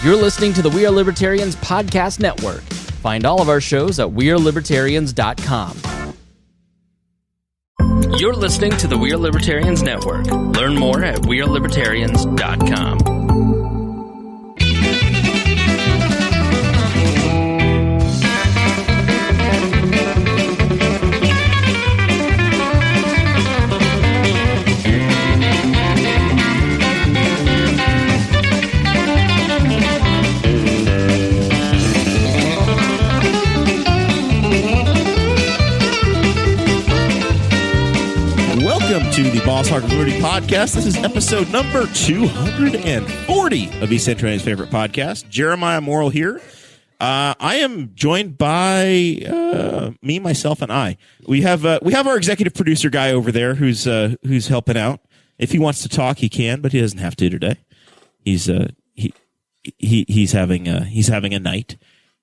You're listening to the We Are Libertarians Podcast Network. Find all of our shows at wearelibertarians.com. You're listening to the We Are Libertarians Network. Learn more at wearelibertarians.com. Welcome to the Boss Hog of Liberty podcast. This is episode number 240 of East Central's favorite podcast. Jeremiah Morrell here. I am joined by me, myself, and I. We have our executive producer guy over there who's helping out. If he wants to talk, he can, but he doesn't have to today. He's having a night,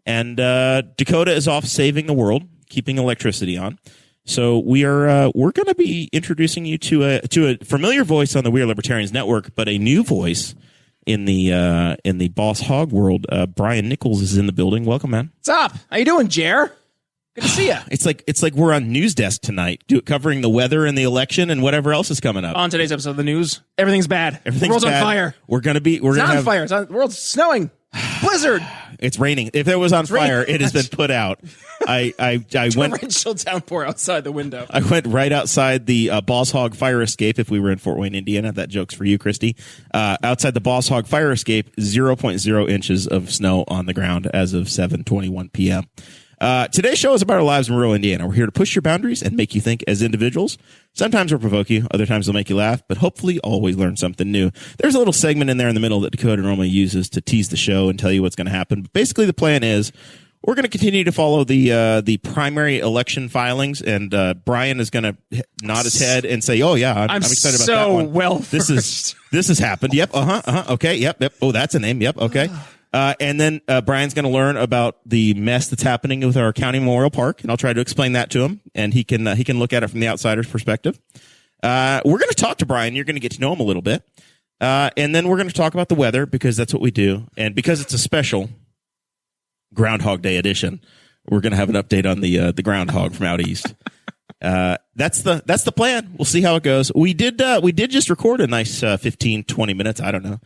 and Dakota is off saving the world, keeping electricity on. So we're going to be introducing you to a familiar voice on the We Are Libertarians Network, but a new voice in the Boss Hog world. Brian Nichols is in the building. Welcome, man. What's up? How you doing, Jer? Good to see you. It's like we're on news desk tonight, covering the weather and the election and whatever else is coming up. On today's episode of the news, everything's bad. Everything's the world's bad. on fire. We're gonna on fire. The world's snowing. Blizzard. It's raining. If it was on fire, it has been put out. I went torrential downpour outside the window. I went right outside the Boss Hog fire escape. If we were in Fort Wayne, Indiana, that joke's for you, Christy. Outside the Boss Hog fire escape, 0.0 inches of snow on the ground as of 7:21 p.m. Today's show is about our lives in rural Indiana. We're here to push your boundaries and make you think as individuals. Sometimes we'll provoke you, other times they'll make you laugh, but hopefully always learn something new. There's a little segment in there in the middle that Dakota normally uses to tease the show and tell you what's going to happen. But basically, the plan is we're going to continue to follow the primary election filings, and Brian is going to nod his head and say, "Oh yeah, I'm excited about that one." Well, this has happened. Yep. Okay. Yep. Oh, that's a name. Yep. Okay. And then Brian's going to learn about the mess that's happening with our county memorial park, and I'll try to explain that to him, and he can look at it from the outsider's perspective. We're going to talk to Brian. You're going to get to know him a little bit, and then we're going to talk about the weather because that's what we do, and because it's a special Groundhog Day edition, we're going to have an update on the groundhog from out east. That's the plan. We'll see how it goes. We did just record a nice 15, 20 minutes. I don't know.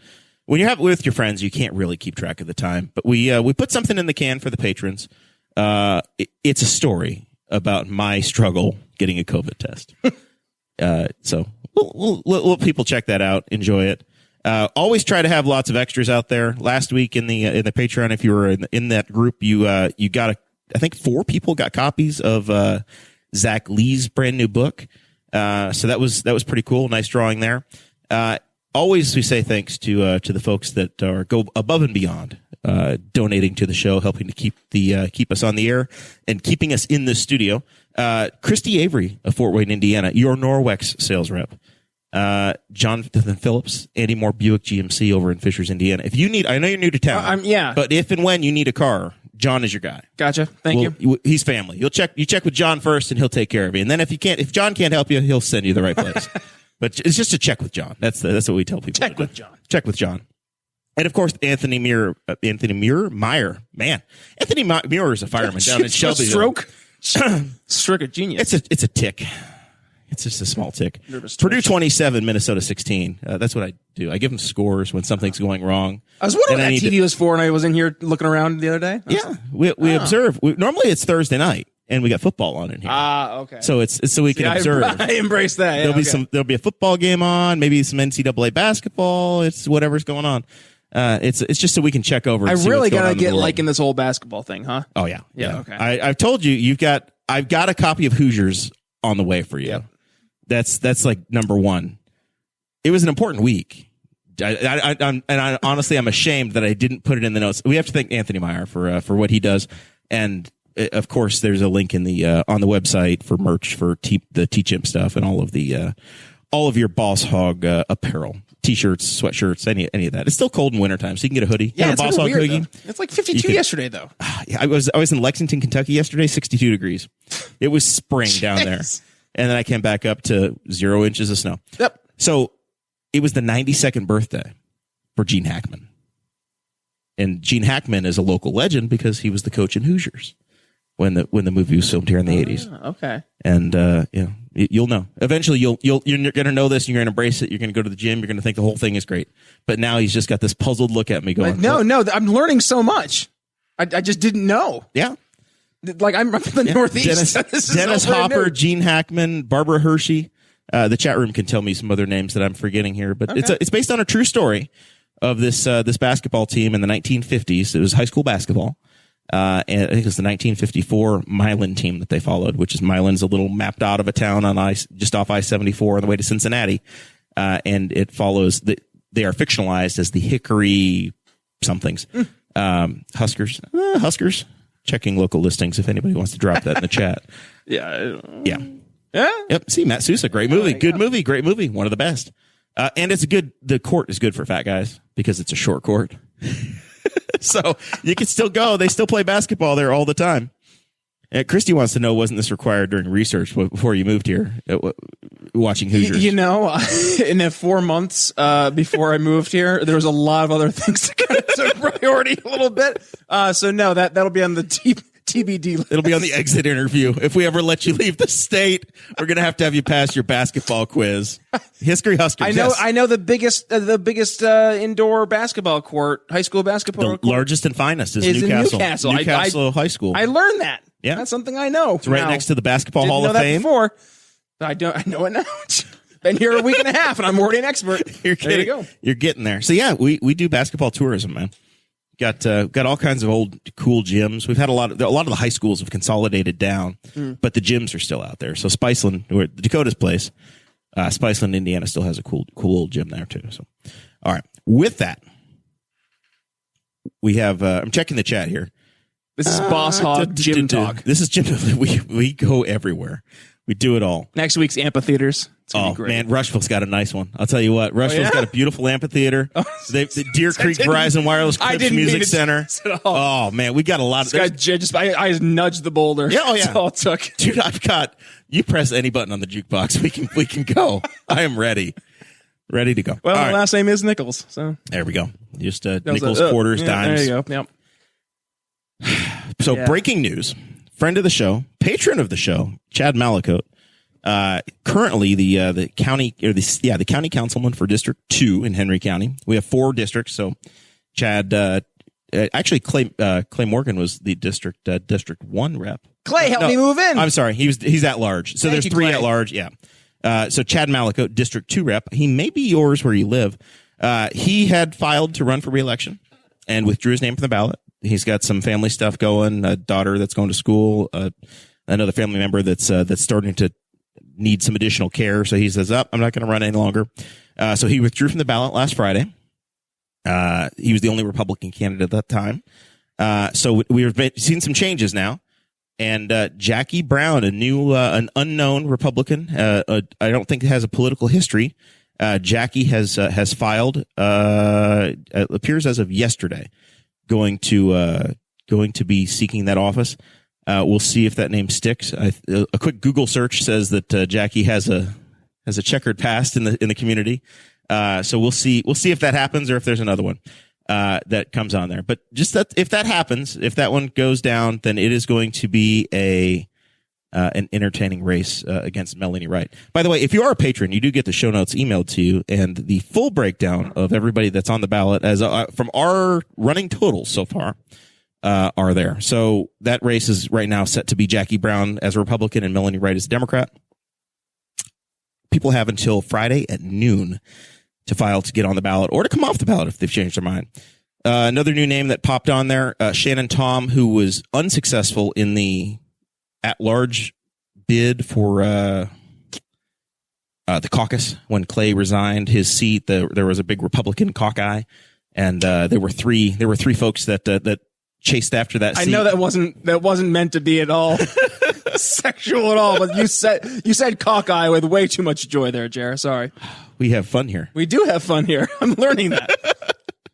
When you're with your friends, you can't really keep track of the time. But we put something in the can for the patrons. It's a story about my struggle getting a COVID test. So we'll let people check that out. Enjoy it. Always try to have lots of extras out there. Last week in the Patreon, if you were in that group, you got I think 4 people got copies of Zach Lee's brand new book. So that was pretty cool. Nice drawing there. Always we say thanks to the folks that go above and beyond, donating to the show, helping to keep us on the air and keeping us in the studio. Christy Avery of Fort Wayne, Indiana, your Norwex sales rep. Jonathan Phillips, Andy Moore Buick GMC over in Fishers, Indiana. If you need, I know you're new to town, yeah, but if and when you need a car, John is your guy. Gotcha. Thank you. He's family. You check with John first, and he'll take care of you. And then if John can't help you, he'll send you the right place. But it's just a check with John. That's what we tell people. Check with John. Check with John. And of course, Anthony Meyer. Man, Anthony Meyer is a fireman down in Shelby. Stroke of genius. It's a tick. It's just a small tick. Purdue 27, Minnesota 16. That's what I do. I give them scores when something's going wrong. I was wondering what that TV was for, and I was in here looking around the other day. Yeah, we observe. Normally it's Thursday night, and we got football on in here. Okay. So it's so we can observe. I embrace that. Yeah, There'll be a football game on, maybe some NCAA basketball. It's whatever's going on. It's just so we can check over. I really gotta get like in this whole basketball thing, huh? Oh yeah. Okay. I've told you I've got a copy of Hoosiers on the way for you. Yep. That's like number one. It was an important week. I honestly, I'm ashamed that I didn't put it in the notes. We have to thank Anthony Meyer for what he does, and of course, there's a link in the on the website for merch for the T-Chimp stuff and all of your Boss Hog apparel, T-shirts, sweatshirts, any of that. It's still cold in wintertime, so you can get a hoodie. Yeah, a it's Boss Hog weird, hoodie. It's like 52 yesterday, though. Yeah, I was in Lexington, Kentucky yesterday, 62 degrees. It was spring down there. And then I came back up to 0 inches of snow. Yep. So it was the 92nd birthday for Gene Hackman. And Gene Hackman is a local legend because he was the coach in Hoosiers when the movie was filmed here in the 80s. Okay. And you'll know. Eventually you're going to know this, and you're going to embrace it. You're going to go to the gym, you're going to think the whole thing is great. But now he's just got this puzzled look at me going, no, I'm learning so much. I just didn't know. Yeah. Like I'm from the Northeast. Dennis Hopper, Gene Hackman, Barbara Hershey. The chat room can tell me some other names that I'm forgetting here, but it's based on a true story of this basketball team in the 1950s. It was high school basketball. And I think it was the 1954 Milan team that they followed, which is Milan's a little mapped out of a town on just off I-74 on the way to Cincinnati. And it follows they are fictionalized as the Hickory somethings. Huskers. Checking local listings if anybody wants to drop that in the chat. Yeah. Yep. See, Matt Sousa, great movie. Good movie. Great movie. One of the best. And the court is good for fat guys because it's a short court. So you can still go. They still play basketball there all the time. Christy wants to know, wasn't this required during research before you moved here, watching Hoosiers? In the 4 months before I moved here, there was a lot of other things that kind of took priority a little bit. So no, that'll be on the TBD list. It'll be on the exit interview. If we ever let you leave the state, we're going to have you pass your basketball quiz. History Huskers. I know the biggest indoor basketball court, high school basketball court. The largest and finest is Newcastle. Newcastle High School. I learned that. Yeah. That's something I know. It's right next to the Basketball Hall of Fame. Before. I know it now. Been here a week and a half, and I'm already an expert. There you go. You're getting there. So yeah, we do basketball tourism, man. Got all kinds of old cool gyms. We've had a lot of the high schools have consolidated down, but the gyms are still out there. So Spiceland, where Dakota's place, Spiceland, Indiana, still has a cool old gym there too. So, all right. With that, we have. I'm checking the chat here. This is Boss Hog Gym Talk. This is Gym. We go everywhere. We do it all. Next week's amphitheaters. It's gonna be great. Man, Rushville's got a nice one. I'll tell you what. Rushville's got a beautiful amphitheater. The Deer Creek Verizon Wireless Clips Music Center. Oh man, we got a lot of. I just nudged the boulder. Yeah, That's all it took. Dude, you press any button on the jukebox, we can go. I am ready to go. Well, my last name is Nichols, so there we go. Just Nichols, quarters, dimes. There you go. Yep. So breaking news. Friend of the show, patron of the show, Chad Malacote, currently the county councilman for District 2 in Henry County. We have 4 districts, so Chad actually Clay Morgan was the District 1 rep. Clay, help me move in. I'm sorry, he's at large. So there's 3 at large. Yeah. So Chad Malacote, District 2 rep. He may be yours where you live. He had filed to run for re-election and withdrew his name from the ballot. He's got some family stuff going, a daughter that's going to school, another family member that's starting to need some additional care. So he says, I'm not going to run any longer. So he withdrew from the ballot last Friday. He was the only Republican candidate at that time. So we've seen some changes now. And Jackie Brown, an unknown Republican, I don't think has a political history. Jackie has filed, it appears as of yesterday, going to be seeking that office. We'll see if that name sticks. A quick Google search says that Jackie has a checkered past in the community. So we'll see if that happens or if there's another one that comes on there. But just that if that happens, if that one goes down, then it is going to be an entertaining race against Melanie Wright. By the way, if you are a patron, you do get the show notes emailed to you and the full breakdown of everybody that's on the ballot as from our running totals so far are there. So that race is right now set to be Jackie Brown as a Republican and Melanie Wright as a Democrat. People have until Friday at noon to file to get on the ballot or to come off the ballot if they've changed their mind. Another new name that popped on there, Shannon Tom, who was unsuccessful in the at-large bid for the caucus when Clay resigned his seat. There was a big Republican caucus, and there were three folks that chased after that seat. I know that wasn't meant to be at all sexual at all, but you said cockeye with way too much joy there, Jer. Sorry. We have fun here. We do have fun here. I'm learning that.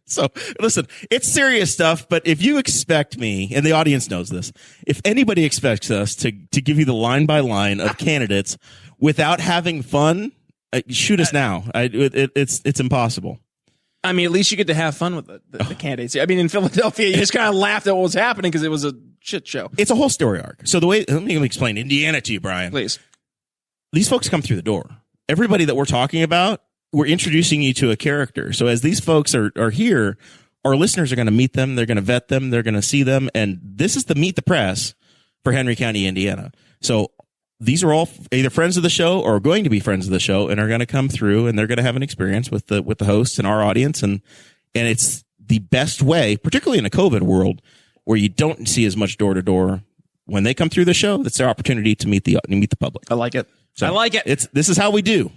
So listen, it's serious stuff, but if you expect me, and the audience knows this, if anybody expects us to give you the line by line of candidates without having fun, shoot us now. It's impossible. I mean, at least you get to have fun with the candidates. I mean, in Philadelphia, you just kind of laughed at what was happening because it was a shit show. It's a whole story arc. So let me explain Indiana to you, Brian. Please. These folks come through the door. Everybody that we're talking about, we're introducing you to a character. So as these folks are here, our listeners are going to meet them. They're going to vet them. They're going to see them. And this is the Meet the Press for Henry County, Indiana. So these are all either friends of the show or going to be friends of the show and are going to come through and they're going to have an experience with the hosts and our audience. And it's the best way, particularly in a COVID world where you don't see as much door to door. When they come through the show, that's their opportunity to meet the public. I like it. So I like it. This is how we do.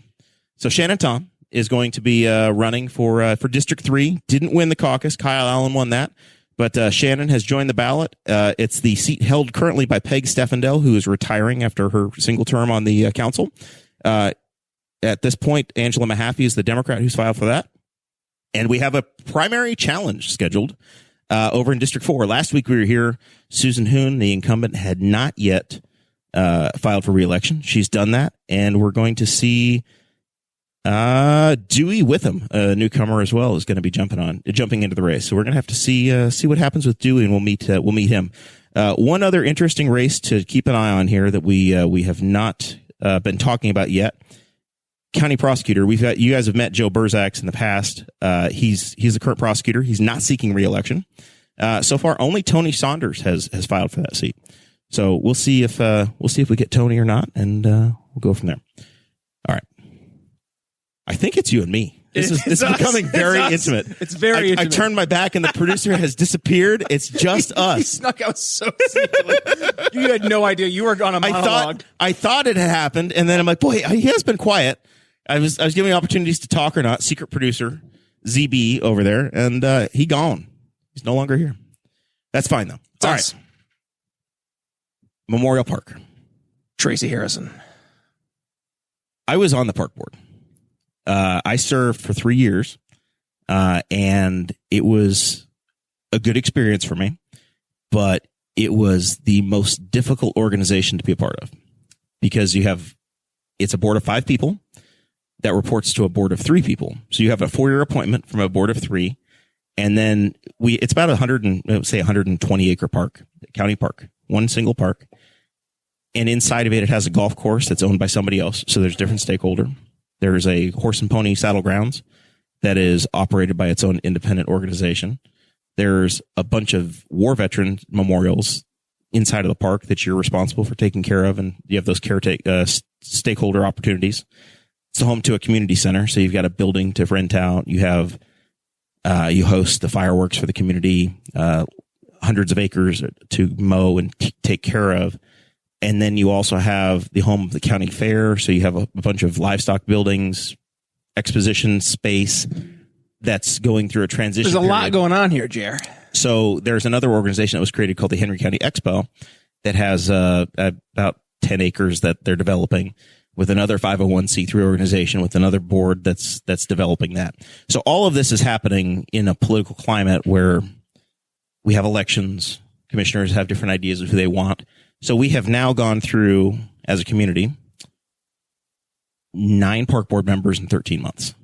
So Shannon Tom is going to be running for District 3. Didn't win the caucus. Kyle Allen won that. But Shannon has joined the ballot. It's the seat held currently by Peg Steffendell, who is retiring after her single term on the council. At this point, Angela Mahaffey is the Democrat who's filed for that. And we have a primary challenge scheduled over in District 4. Last week we were here. Susan Hoon, the incumbent, had not yet filed for re-election. She's done that. And we're going to see Dewey Witham, a newcomer as well, is going to be jumping into the race. So we're going to have to see what happens with Dewey, and we'll meet him. One other interesting race to keep an eye on here that we have not been talking about yet. County prosecutor. You guys have met Joe Burzax in the past. He's the current prosecutor. He's not seeking re-election. So far, only Tony Saunders has filed for that seat. So we'll see if we get Tony or not, and we'll go from there. All right. I think it's you and me. This is becoming very intimate. It's very intimate. I turned my back and the producer has disappeared. It's just us. He snuck out so sneakily. You had no idea. You were on a monologue. I thought it had happened, and then I'm like, boy, he has been quiet. I was giving opportunities to talk or not. Secret producer ZB over there, and he gone. He's no longer here. That's fine though. All right. Memorial Park. Tracy Harrison. I was on the park board. I served for 3 years, and it was a good experience for me, but it was the most difficult organization to be a part of because it's a board of 5 people that reports to a board of 3 people. So you have a 4-year appointment from a board of 3, and then it's about 120 acre park, county park, one single park. And inside of it has a golf course that's owned by somebody else. So there's different stakeholder. There's a horse and pony saddle grounds that is operated by its own independent organization. There's a bunch of war veteran memorials inside of the park that you're responsible for taking care of, and you have those stakeholder opportunities. It's the home to a community center, so you've got a building to rent out. You have you host the fireworks for the community, hundreds of acres to mow and take care of. And then you also have the home of the county fair. So you have a bunch of livestock buildings, exposition space that's going through a transition. There's a lot going on here, Jer. So there's another organization that was created called the Henry County Expo that has about 10 acres that they're developing with another 501c3 organization with another board that's developing that. So all of this is happening in a political climate where we have elections. Commissioners have different ideas of who they want. So we have now gone through, as a community, 9 park board members in 13 months.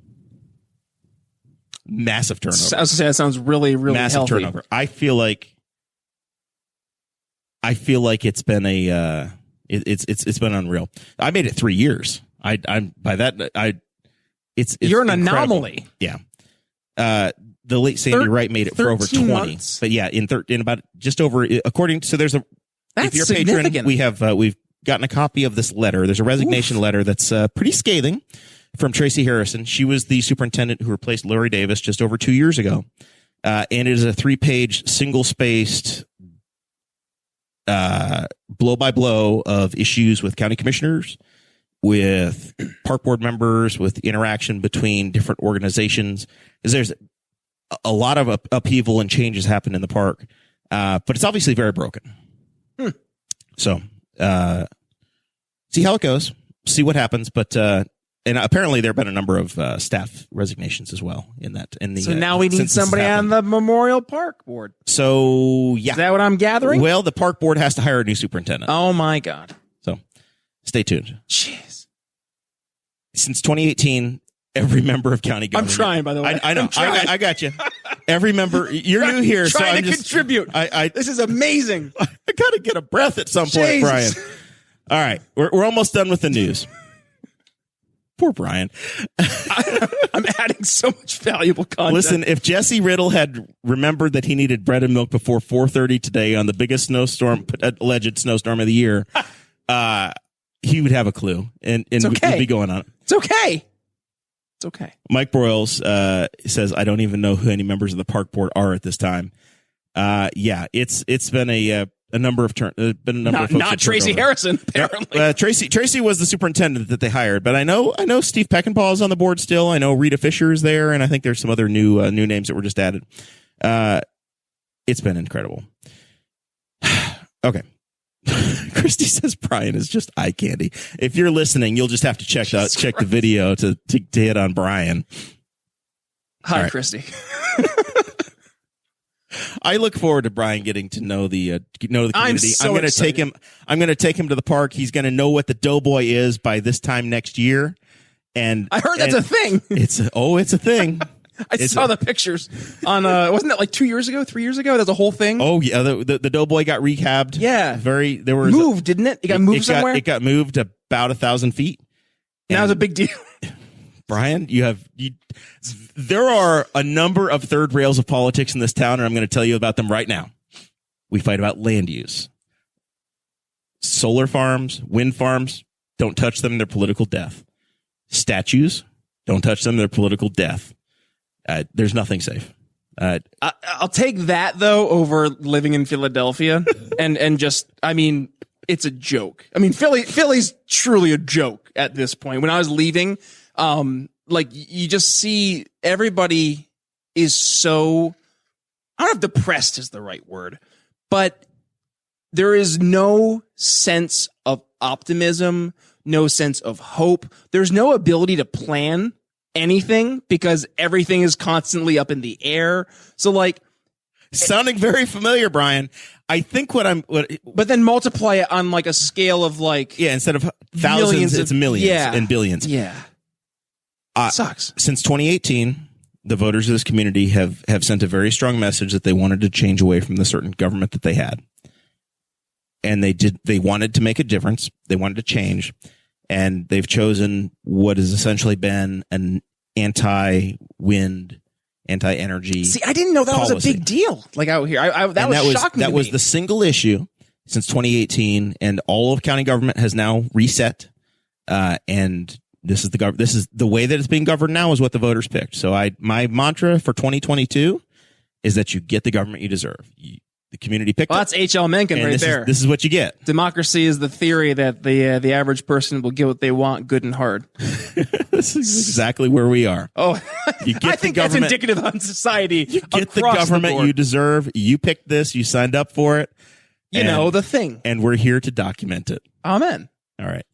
Massive turnover. I was going to say, that sounds really, really massive healthy. Turnover. I feel like it's been it's been unreal. I made it 3 years. You're an anomaly. Yeah. The late Sandy Wright made it for over 20. Months. But yeah, in about just over, according to, so there's a, That's if you're a significant. patron, we've gotten a copy of this letter. There's a resignation letter that's pretty scathing from Tracy Harrison. She was the superintendent who replaced Larry Davis just over 2 years ago. And it is a 3-page, single-spaced blow by blow of issues with county commissioners, with park board members, with interaction between different organizations. There's a lot of upheaval and changes happen in the park, but it's obviously very broken. So, see how it goes, see what happens. But, and apparently there have been a number of staff resignations as well so now we need somebody on the Memorial Park board. So, yeah. Is that what I'm gathering? Well, the park board has to hire a new superintendent. Oh my God. So stay tuned. Jeez. Since 2018, every member of county government. I'm trying, by the way. I know. I got you. Every member. You're new here, so trying I'm to just contribute. This is amazing. I got to get a breath at some point, Jesus. Brian. All right, we're almost done with the news. Poor Brian. I'm adding so much valuable content. Listen, if Jesse Riddle had remembered that he needed bread and milk before 4:30 today on the biggest alleged snowstorm of the year, he would have a clue, and we'd be going on it. It's okay. It's okay. Mike Broyles says, I don't even know who any members of the park board are at this time. Yeah, it's been a number of of folks. Not Tracy Harrison, apparently. Tracy was the superintendent that they hired, but I know Steve Peckinpah is on the board still. I know Rita Fisher is there, and I think there's some other new names that were just added. It's been incredible. Okay. Christy says Brian is just eye candy. If you're listening, you'll just have to check the video to hit on Brian. Hi, right. Christy. I look forward to Brian getting to know the community. I'm going to take him to the park. He's going to know what the Doughboy is by this time next year. And I heard that's a thing. It's a thing. I saw the pictures on wasn't that like 2 years ago, 3 years ago? There's a whole thing. Oh yeah, the Doughboy got rehabbed. Yeah, moved, didn't it? It got moved somewhere. It got moved about 1,000 feet. That was a big deal. Brian, there are a number of third rails of politics in this town, and I'm going to tell you about them right now. We fight about land use. Solar farms, wind farms, don't touch them, they're political death. Statues, don't touch them, they're political death. There's nothing safe. I'll take that, though, over living in Philadelphia. and just, I mean, it's a joke. I mean, Philly's truly a joke at this point. When I was leaving, like you just see everybody is so, I don't know if depressed is the right word, but there is no sense of optimism, no sense of hope. There's no ability to plan anything because everything is constantly up in the air. So like, sounding very familiar, Brian. I think but then multiply it on like a scale of like, instead of thousands, it's millions and billions. Yeah. Sucks. Since 2018, the voters of this community have sent a very strong message that they wanted to change away from the certain government that they had. And they wanted to make a difference. They wanted to change. And they've chosen what has essentially been an anti-wind, anti-energy. See, I didn't know that policy. was a big deal. Like out here, that was shocking. That was the single issue since 2018, and all of county government has now reset. And this is the way that it's being governed now is what the voters picked. So my mantra for 2022 is that you get the government you deserve. The community picked. Well, that's H.L. Mencken right there. This is what you get. Democracy is the theory that the average person will get what they want, good and hard. This is exactly where we are. Oh, you get I think that's indicative on society. You get the government you deserve. You picked this. You signed up for it. You know the thing. And we're here to document it. Amen. All right.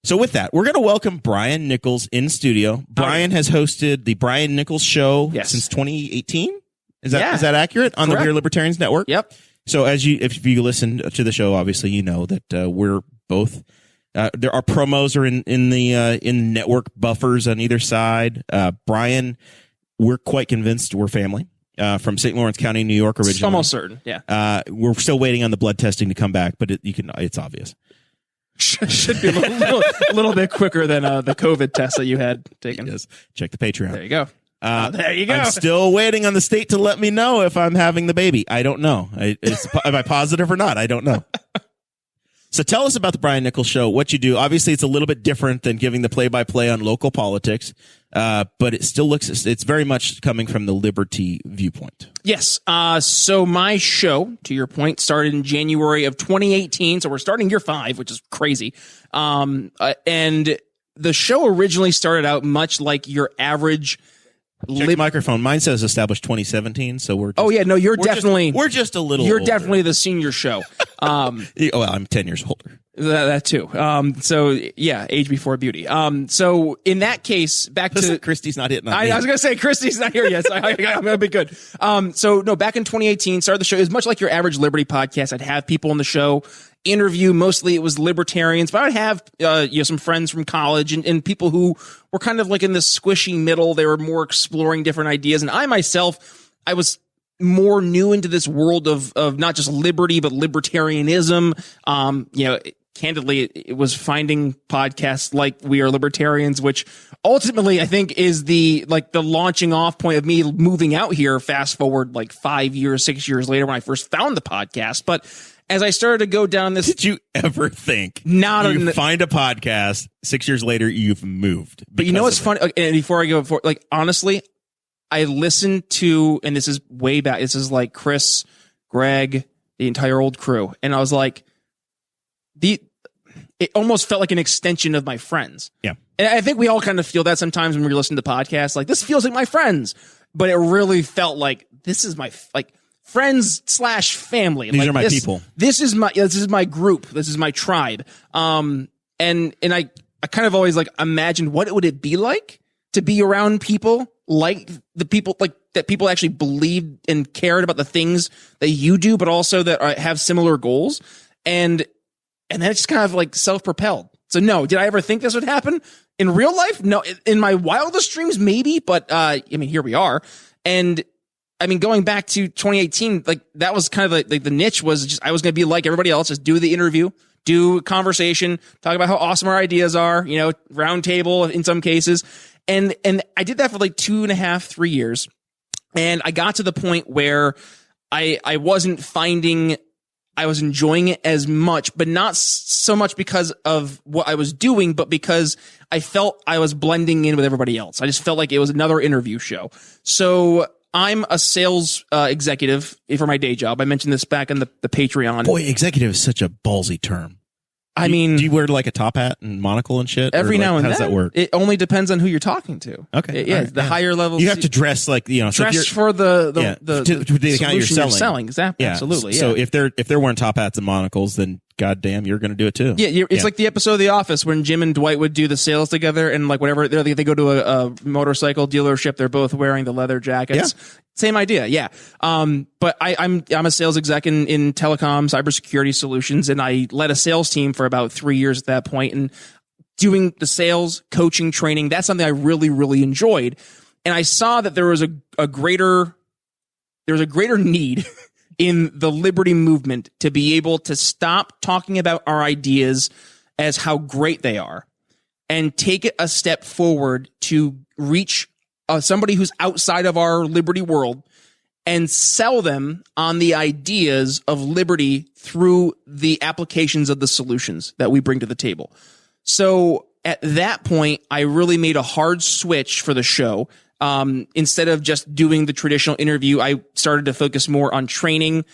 So with that, we're going to welcome Brian Nichols in studio. Brian has hosted the Brian Nichols Show since 2018. Is that accurate on the We Are Libertarians Network? Yep. So if you listen to the show, obviously you know that we're both. There are promos are in the network buffers on either side. Brian, we're quite convinced we're family. From St. Lawrence County, New York, originally. Almost certain. Yeah. We're still waiting on the blood testing to come back, but it's obvious. Should be a little bit quicker than the COVID test that you had taken. Yes. Check the Patreon. There you go. There you go. I'm still waiting on the state to let me know if I'm having the baby. I don't know. Am I positive or not? I don't know. So tell us about the Brian Nichols Show, what you do. Obviously, it's a little bit different than giving the play-by-play on local politics, but it still it's very much coming from the Liberty viewpoint. Yes. So my show, to your point, started in January of 2018. So we're starting year 5, which is crazy. And the show originally started out much like your average. Check the microphone. Mine says established 2017, so we're. You're definitely. We're just a little. You're older. Definitely the senior show. Well, I'm 10 years older. That too. So yeah, age before beauty. So in that case, Christy's not hitting. I was gonna say Christy's not here yet. So I'm gonna be good. So no, back in 2018, started the show. It was much like your average Liberty podcast. I'd have people on the show, interview. Mostly it was libertarians, but I would have some friends from college and people who were kind of like in this squishy middle. They were more exploring different ideas. And I myself, I was more new into this world of not just liberty, but libertarianism. Candidly, it was finding podcasts like We Are Libertarians, which ultimately I think is the launching off point of me moving out here. Fast forward like 5 years, 6 years later when I first found the podcast. But as I started to go down this, did you ever think find a podcast 6 years later you've moved? But you know what's funny? And before I go, honestly, I listened to, and this is way back. This is like Chris, Greg, the entire old crew, and I was like, it almost felt like an extension of my friends. Yeah. And I think we all kind of feel that sometimes when we listen to podcasts, like this feels like my friends, but it really felt like this is my, friends / family. These are my people. This is my group. This is my tribe. And I kind of always imagined what would it be like to be around people like the people, that people actually believed and cared about the things that you do, but also that have similar goals. And then it's just kind of self-propelled. So no, did I ever think this would happen in real life? No, in my wildest dreams, maybe, but here we are. And going back to 2018, that was kind of the niche was just, I was going to be like everybody else, just do the interview, do a conversation, talk about how awesome our ideas are, round table in some cases. And I did that for 2.5, 3 years. And I got to the point where I wasn't finding I was enjoying it as much, but not so much because of what I was doing, but because I felt I was blending in with everybody else. I just felt like it was another interview show. So I'm a sales executive for my day job. I mentioned this back in the Patreon. Boy, executive is such a ballsy term. Do you wear a top hat and monocle and shit? Every now and then. How does that work? It only depends on who you're talking to. Okay. Yeah. The higher levels. You have to dress dress so for the account you're solution selling. Exactly. Yeah. Absolutely. So if they're wearing top hats and monocles, then goddamn, you're going to do it too. Yeah. It's like the episode of The Office when Jim and Dwight would do the sales together, and whatever they go to a motorcycle dealership, they're both wearing the leather jackets. Yeah. Same idea. Yeah. But I'm a sales exec in telecom, cybersecurity solutions, and I led a sales team for about 3 years at that point, and doing the sales coaching training. That's something I really, really enjoyed. And I saw that there was a greater need in the liberty movement to be able to stop talking about our ideas as how great they are and take it a step forward to reach somebody who's outside of our liberty world and sell them on the ideas of liberty through the applications of the solutions that we bring to the table. So at that point, I really made a hard switch for the show. Instead of just doing the traditional interview, I started to focus more on training,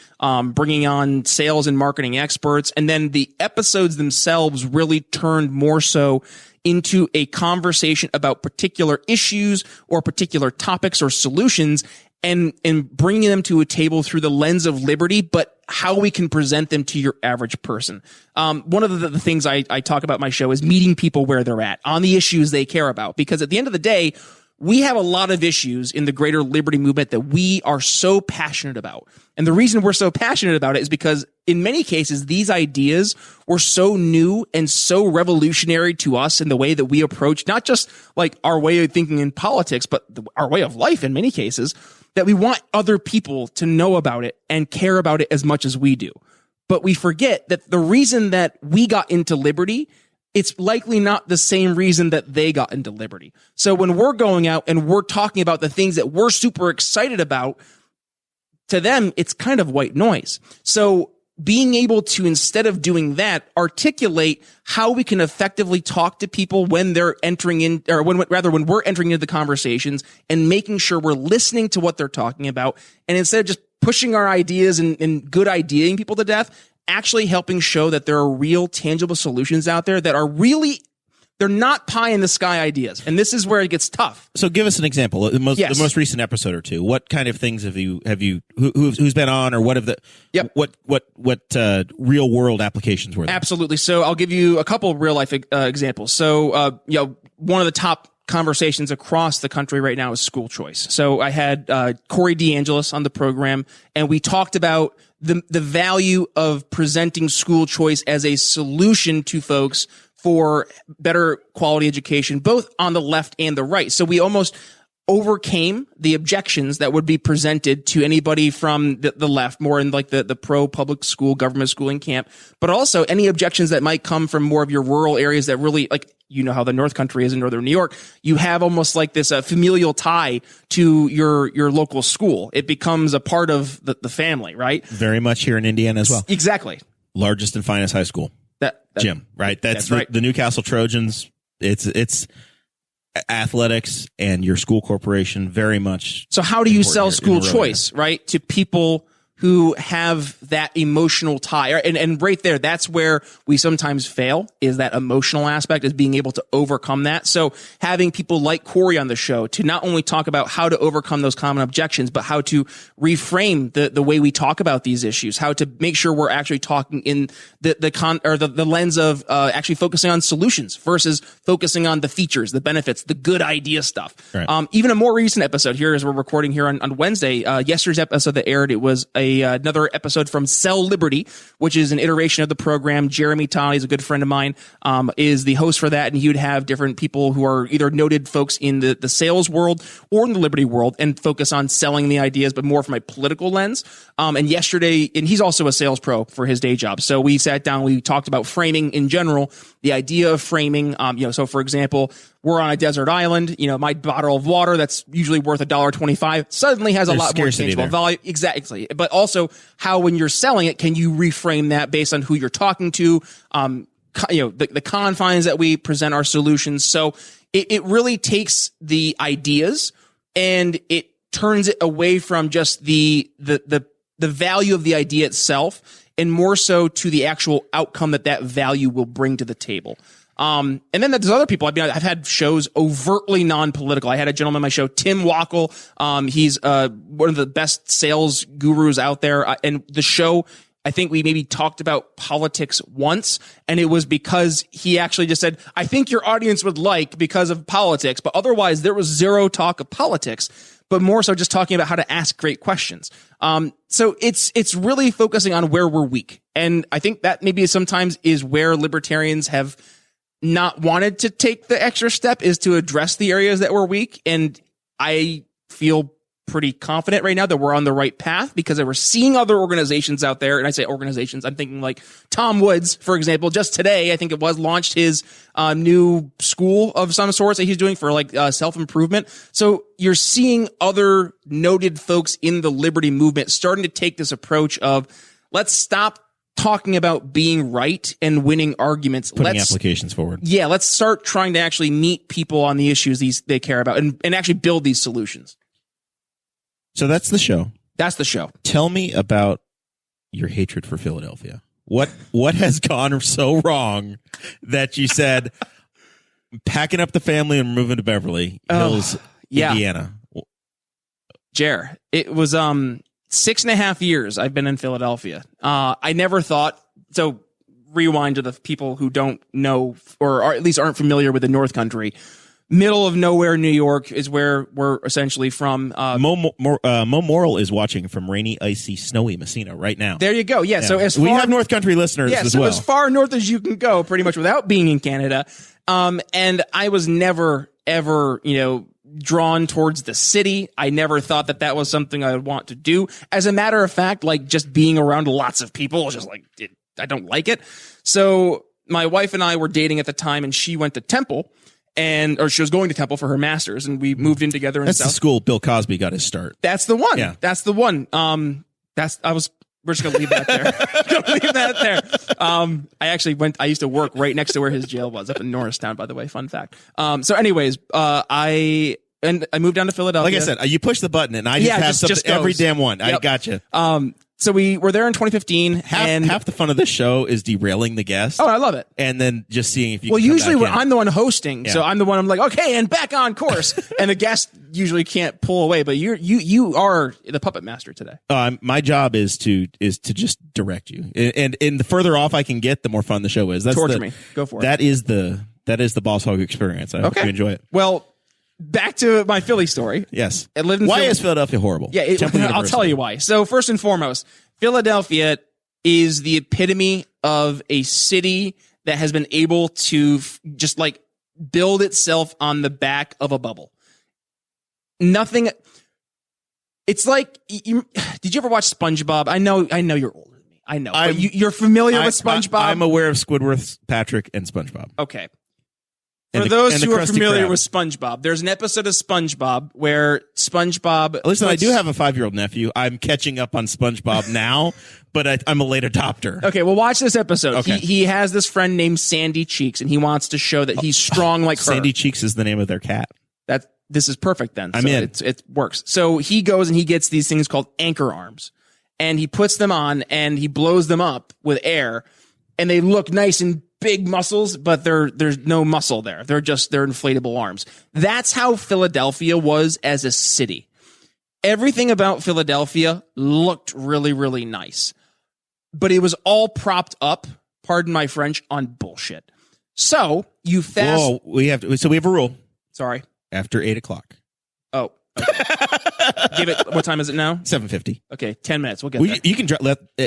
bringing on sales and marketing experts. And then the episodes themselves really turned more so into a conversation about particular issues or particular topics or solutions, and bringing them to a table through the lens of liberty, but how we can present them to your average person. One of the things I talk about in my show is meeting people where they're at on the issues they care about, because at the end of the day, we have a lot of issues in the greater liberty movement that we are so passionate about. And the reason we're so passionate about it is because in many cases, these ideas were so new and so revolutionary to us in the way that we approach not just our way of thinking in politics, but our way of life in many cases, that we want other people to know about it and care about it as much as we do. But we forget that the reason that we got into liberty, it's likely not the same reason that they got into liberty. So when we're going out and we're talking about the things that we're super excited about, to them, it's kind of white noise. So being able to, instead of doing that, articulate how we can effectively talk to people when they're entering in, or when we're entering into the conversations, and making sure we're listening to what they're talking about. And instead of just pushing our ideas and good ideaing people to death, actually helping show that there are real tangible solutions out there that are really, they're not pie in the sky ideas. And this is where it gets tough. So give us an example. The most recent episode or two. What kind of things have you who's been on, or what of the what real world applications were there? Absolutely. So I'll give you a couple of real life examples. So one of the top conversations across the country right now is school choice. So I had Corey DeAngelis on the program, and we talked about the value of presenting school choice as a solution to folks for better quality education, both on the left and the right. So we almost overcame the objections that would be presented to anybody from the left, more in like the pro public school, government schooling camp, but also any objections that might come from more of your rural areas that really, like, you know how the North Country is in northern New York. You have almost like this familial tie to your local school. It becomes a part of the family, right? Very much here in Indiana as well. Exactly. Largest and finest high school. Jim, right? That's right. The Newcastle Trojans. It's athletics and your school corporation very much. So how do you sell school choice, right, to people who have that emotional tie? And right there, that's where we sometimes fail, is that emotional aspect, is being able to overcome that. So having people like Corey on the show to not only talk about how to overcome those common objections, but how to reframe the way we talk about these issues, how to make sure we're actually talking in the lens of actually focusing on solutions versus focusing on the features, the benefits, the good idea stuff. Right. Even a more recent episode here, as we're recording here on Wednesday, yesterday's episode that aired, it was another episode from Sell Liberty, which is an iteration of the program. Jeremy Todd, he's a good friend of mine, is the host for that, and he would have different people who are either noted folks in the sales world or in the Liberty world and focus on selling the ideas, but more from a political lens. And yesterday, and he's also a sales pro for his day job. So we sat down, we talked about framing in general, the idea of framing. So for example, we're on a desert island. My bottle of water that's usually worth $1.25 suddenly has a lot more tangible value. Exactly. But also how, when you're selling it, can you reframe that based on who you're talking to? The confines that we present our solutions. So it really takes the ideas and it turns it away from just the value of the idea itself, and more so to the actual outcome that value will bring to the table. And then there's other people. I've had shows overtly non-political. I had a gentleman on my show, Tim Wackel. He's one of the best sales gurus out there. And the show, I think we maybe talked about politics once, and it was because he actually just said, I think your audience would like because of politics, but otherwise there was zero talk of politics, but more so just talking about how to ask great questions. So it's really focusing on where we're weak. And I think that maybe sometimes is where libertarians have not wanted to take the extra step, is to address the areas that we're weak. And I feel pretty confident right now that we're on the right path, because we're seeing other organizations out there. And I say organizations, I'm thinking like Tom Woods, for example. Just today, I think it was, launched his new school of some sorts that he's doing for like self-improvement. So you're seeing other noted folks in the liberty movement starting to take this approach of, let's stop talking about being right and winning arguments. Putting applications forward. Yeah, let's start trying to actually meet people on the issues they care about and actually build these solutions. So that's the show. That's the show. Tell me about your hatred for Philadelphia. What has gone so wrong that you said, packing up the family and moving to Beverly Hills, Indiana? Jer, it was 6.5 years I've been in Philadelphia. I never thought, so rewind to the people who don't know, or at least aren't familiar with the North Country. Middle of nowhere, New York is where we're essentially from. Mo Morrell is watching from rainy, icy, snowy Messina right now. There you go. Yeah. So we have North Country listeners as well. As far north as you can go, pretty much, without being in Canada. And I was never, ever, drawn towards the city. I never thought that was something I would want to do. As a matter of fact, like, just being around lots of people was just like, I don't like it. So my wife and I were dating at the time, and she went to Temple. Or she was going to Temple for her master's, and we moved in together. That's the school Bill Cosby got his start. That's the one. Yeah. That's the one. We're just gonna leave that there. I used to work right next to where his jail was, up in Norristown, by the way. Fun fact. So anyways, I moved down to Philadelphia. Like I said, you push the button and I just have something every damn one. Yep. I gotcha. So we were there in 2015. Half the fun of this show is derailing the guest. Oh, I love it. And then just seeing if you Well, can usually when I'm the one hosting, Yeah. so I'm the one, I'm like, okay, and back on course. And the guest usually can't pull away, but you are the puppet master today. My job is to just direct you. And the further off I can get, the more fun the show is. Torture me. Go for it. That is the Boss Hog experience. I hope you enjoy it. Well, back to my Philly story. Yes. I lived in Why Philly. is Philadelphia horrible? Yeah, Temple I'll University. tell you why. So first and foremost, Philadelphia is the epitome of a city that has been able to just like build itself on the back of a bubble. Nothing. It's like, did you ever watch SpongeBob? I know you're older than me. I know. But you're familiar with SpongeBob? I'm aware of Squidward, Patrick, and SpongeBob. Okay. And For the- those and the who are Krusty familiar Krab. with SpongeBob, there's an episode of SpongeBob where SpongeBob. Listen, I puts- do have a 5-year-old nephew. I'm catching up on SpongeBob now, but I'm a late adopter. Okay, well, watch this episode. Okay. He has this friend named Sandy Cheeks, and he wants to show that he's strong like her. Sandy Cheeks is the name of their cat. This is perfect then. I'm So in. It works. So he goes and he gets these things called anchor arms, and he puts them on and he blows them up with air, and they look nice and big muscles, but there's no muscle there. They're inflatable arms. That's how Philadelphia was as a city. Everything about Philadelphia looked really, really nice, but it was all propped up, pardon my French, on bullshit. So you fast. Whoa, we have a rule Sorry. after 8:00, Oh. Okay. Give it. What time is it now? 7:50. Okay, 10 minutes. We'll get there.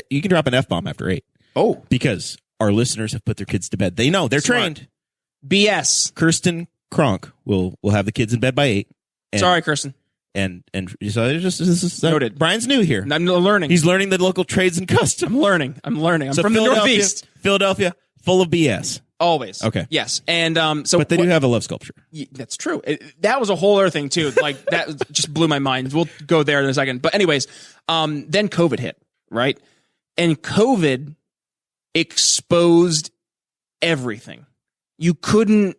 You can drop an F-bomb after 8 Oh, because our listeners have put their kids to bed. They know they're Smart. trained. BS. Kirsten Kronk will have the kids in bed by 8. And, Sorry, Kirsten. and so it's just this is Noted. Brian's new here. I'm learning. He's learning the local trades and customs. I'm learning. I'm So from the Philadelphia- Northeast. Philadelphia, full of BS. Always. Okay. Yes. And so But they do have a love sculpture. That's true. That was a whole other thing too. Like that just blew my mind. We'll go there in a second. But anyways, then COVID hit, right? And COVID exposed everything. You couldn't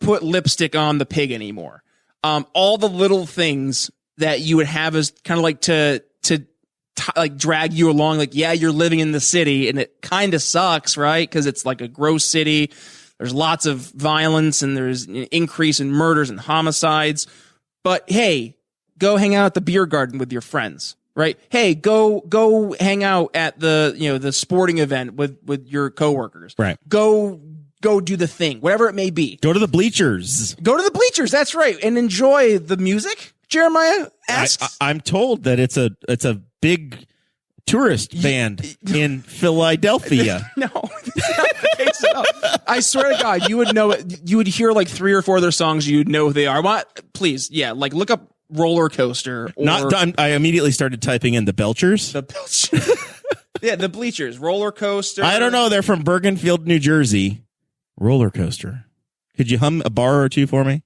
put lipstick on the pig anymore. All the little things that you would have as kind of like to like drag you along, like, yeah, you're living in the city and it kind of sucks, right? Because it's like a gross city. There's lots of violence and there's an increase in murders and homicides. But hey, go hang out at the beer garden with your friends, right? Hey, go hang out at the sporting event with your coworkers. Right. Go do the thing, whatever it may be. Go to the bleachers. Go to the bleachers. That's right. And enjoy the music. Jeremiah asks. I'm told that it's a big tourist band in Philadelphia. No, that's not the case at all. I swear to God, you would know it. You would hear like 3 or 4 of their songs. You'd know who they are. Please, yeah, like look up Roller Coaster. Or I immediately started typing in the Belchers. the Belchers. Yeah, the Bleachers. Roller Coaster. I don't know. They're from Bergenfield, New Jersey. Roller Coaster. Could you hum a bar or two for me?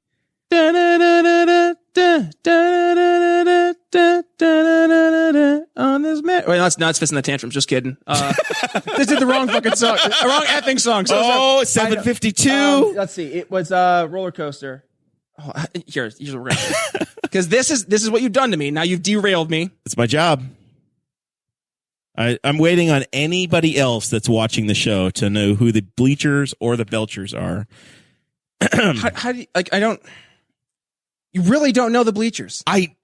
On this man. Wait, no, it's Fist in the Tantrums. Just kidding. This is the wrong fucking song. Wrong effing song. So Oh, sorry. 752. Let's see. It was Roller Coaster. Oh, here's what we're gonna because this is what you've done to me. Now you've derailed me. It's my job. I'm waiting on anybody else that's watching the show to know who the Bleachers or the Belchers are. How do you, like? I don't. You really don't know the Bleachers. I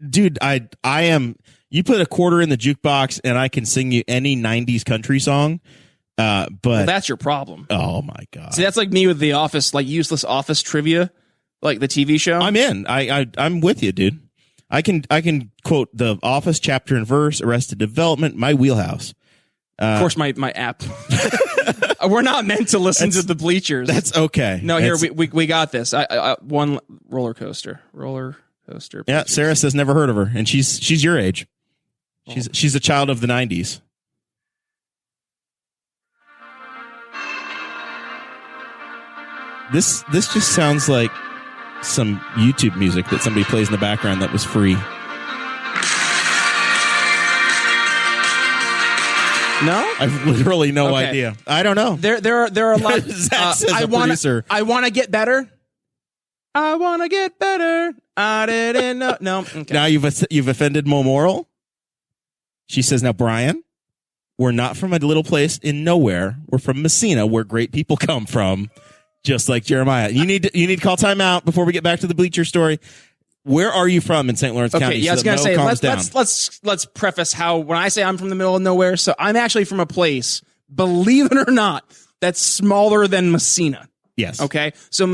am. You put a quarter in the jukebox and I can sing you any 90s country song. But Well, that's your problem. oh my God. See, that's like me with The Office, like useless Office trivia, like the TV show. I'm in. I'm with you, dude. I can quote The Office chapter and verse, Arrested Development, my wheelhouse. Of course, my app. We're not meant to listen to the Bleachers. That's okay. No, here That's- we got this. I one roller coaster. Yeah, Sarah says never heard of her, and she's your age. She's a child of the 90s. This just sounds like some YouTube music that somebody plays in the background that was free. No, I have literally no Okay. idea. I don't know. there are a lot. Zach says a producer. I want to get better. I want to get better. I didn't know. No. Okay. Now you've offended Morrell. She says, now, Brian, we're not from a little place in nowhere. We're from Messina, where great people come from, just like Jeremiah. You need to call time out before we get back to the Bleacher story. Where are you from in St. Lawrence Okay, County? yeah, I was so that gonna Mo say calms down? let's preface how when I say I'm from the middle of nowhere, so I'm actually from a place, believe it or not, that's smaller than Messina. Yes. Okay. So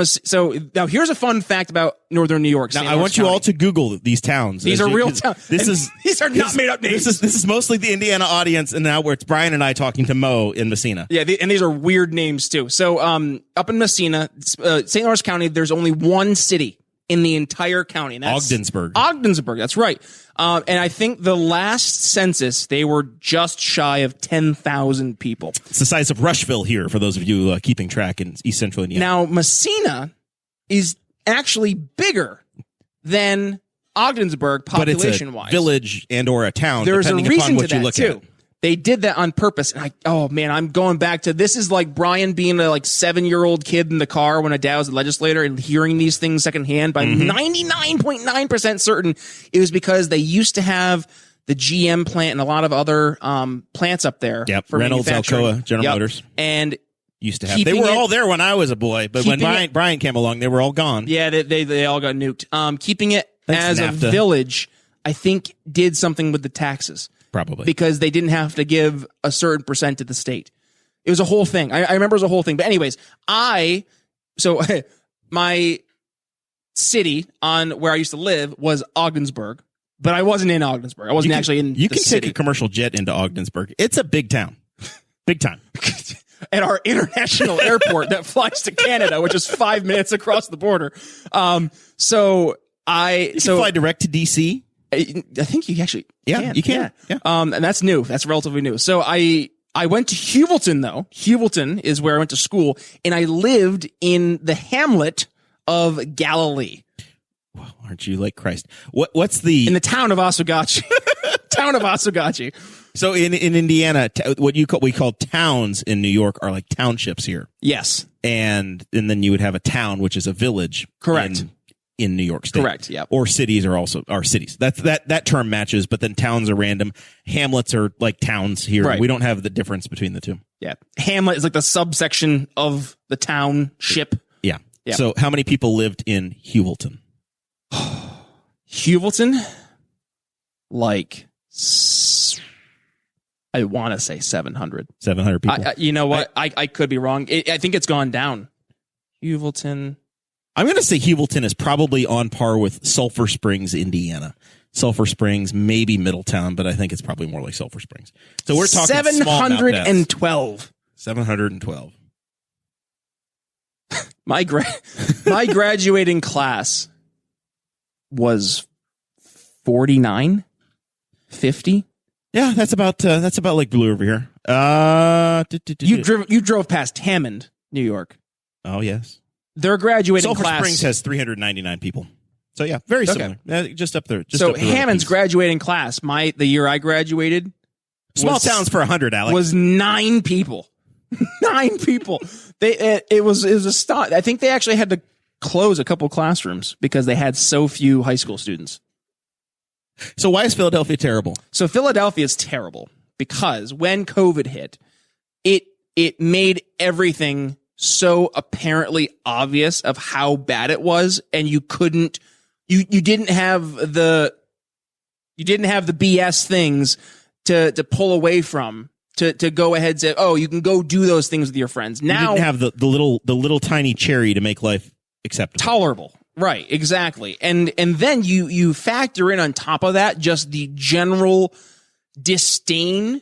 now here's a fun fact about Northern New York. Now I want you all to Google these towns. These are real towns. These are not made up names. This is mostly the Indiana audience, and now it's Brian and I talking to Mo in Messina. Yeah, and these are weird names too. So up in Messina, St. Lawrence County, there's only one city in the entire county. And that's Ogdensburg. That's right. And I think the last census, they were just shy of 10,000 people. It's the size of Rushville here, for those of you keeping track in East Central Indiana. Now, Messina is actually bigger than Ogdensburg population-wise. But it's a village and or a town, There's depending a reason upon what to you that, look too. at. They did that on purpose. And I'm going back to, this is like Brian being a 7-year-old kid in the car when a dad was a legislator and hearing these things secondhand. By 99.9% certain, it was because they used to have the GM plant and a lot of other plants up there. Yep. For Reynolds, manufacturing. Alcoa, General Motors. And used to have. They were all there when I was a boy, but when Brian came along, they were all gone. Yeah, they all got nuked. Keeping it Thanks, as NAFTA. a village, I think, did something with the taxes. Probably. Because they didn't have to give a certain percent to the state. It was a whole thing. I remember it was a whole thing. But anyways, my city on where I used to live was Ogdensburg, but I wasn't in Ogdensburg. I wasn't actually in the city. You can take a commercial jet into Ogdensburg. It's a big town. Big time. At our international airport that flies to Canada, which is 5 minutes across the border. You can fly direct to DC. I think you actually you can. Yeah. And that's new. That's relatively new. So I went to Hewelton, though. Hewelton is where I went to school, and I lived in the hamlet of Galilee. Well, aren't you like Christ? What's the... In the town of Oswegatchie. Town of Oswegatchie. So in Indiana, what we call towns in New York are like townships here. Yes. And then you would have a town, which is a village. Correct. In New York State. Correct, yeah. Or cities are cities. That term matches, but then towns are random. Hamlets are like towns here. Right. We don't have the difference between the two. Yeah. Hamlet is like the subsection of the township. Yeah. Yeah. So how many people lived in Hewelton? Hewelton? I want to say 700. 700 people. You know what? I could be wrong. I think it's gone down. Hewelton. I'm going to say Hewelton is probably on par with Sulphur Springs, Indiana. Sulphur Springs, maybe Middletown, but I think it's probably more like Sulphur Springs. So we're talking 712. 712. My graduating class was 49, 50. Yeah, that's about like Blue over here. You drove past Hammond, New York. Oh yes. Their graduating class. Sulphur Springs has 399 people. So yeah, very similar. Just up there. So Hammond's graduating class, the year I graduated, small towns for 100, Alex, was 9 people. 9 people. It was a start. I think they actually had to close a couple classrooms because they had so few high school students. So why is Philadelphia terrible? So Philadelphia is terrible because when COVID hit, it made everything so apparently obvious of how bad it was, and you didn't have the BS things to pull away from to go ahead and say, oh, you can go do those things with your friends. Now you didn't have the little tiny cherry to make life acceptable, tolerable. Right, exactly. And then you factor in on top of that just the general disdain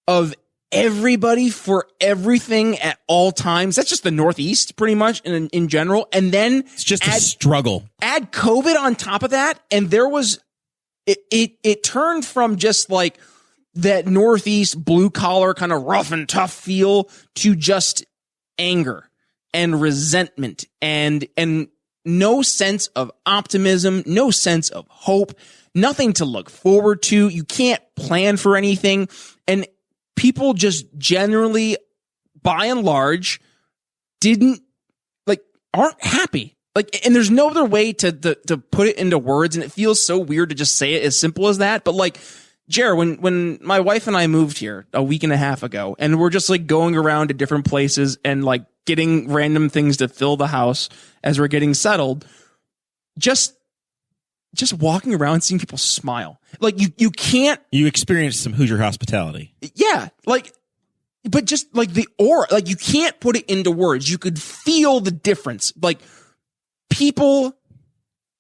of everybody for everything at all times. That's just the Northeast pretty much in general. And then it's just a struggle. Add COVID on top of that. And there was, it turned from just like that Northeast blue collar kind of rough and tough feel to just anger and resentment and no sense of optimism, no sense of hope, nothing to look forward to. You can't plan for anything. And people just generally, by and large, aren't happy. And there's no other way to put it into words. And it feels so weird to just say it as simple as that. But Jared, when my wife and I moved here a week and a half ago, and we're just going around to different places and getting random things to fill the house as we're getting settled, just walking around seeing people smile. You can't. You experienced some Hoosier hospitality. Yeah. But just like the aura, like you can't put it into words. You could feel the difference. Like people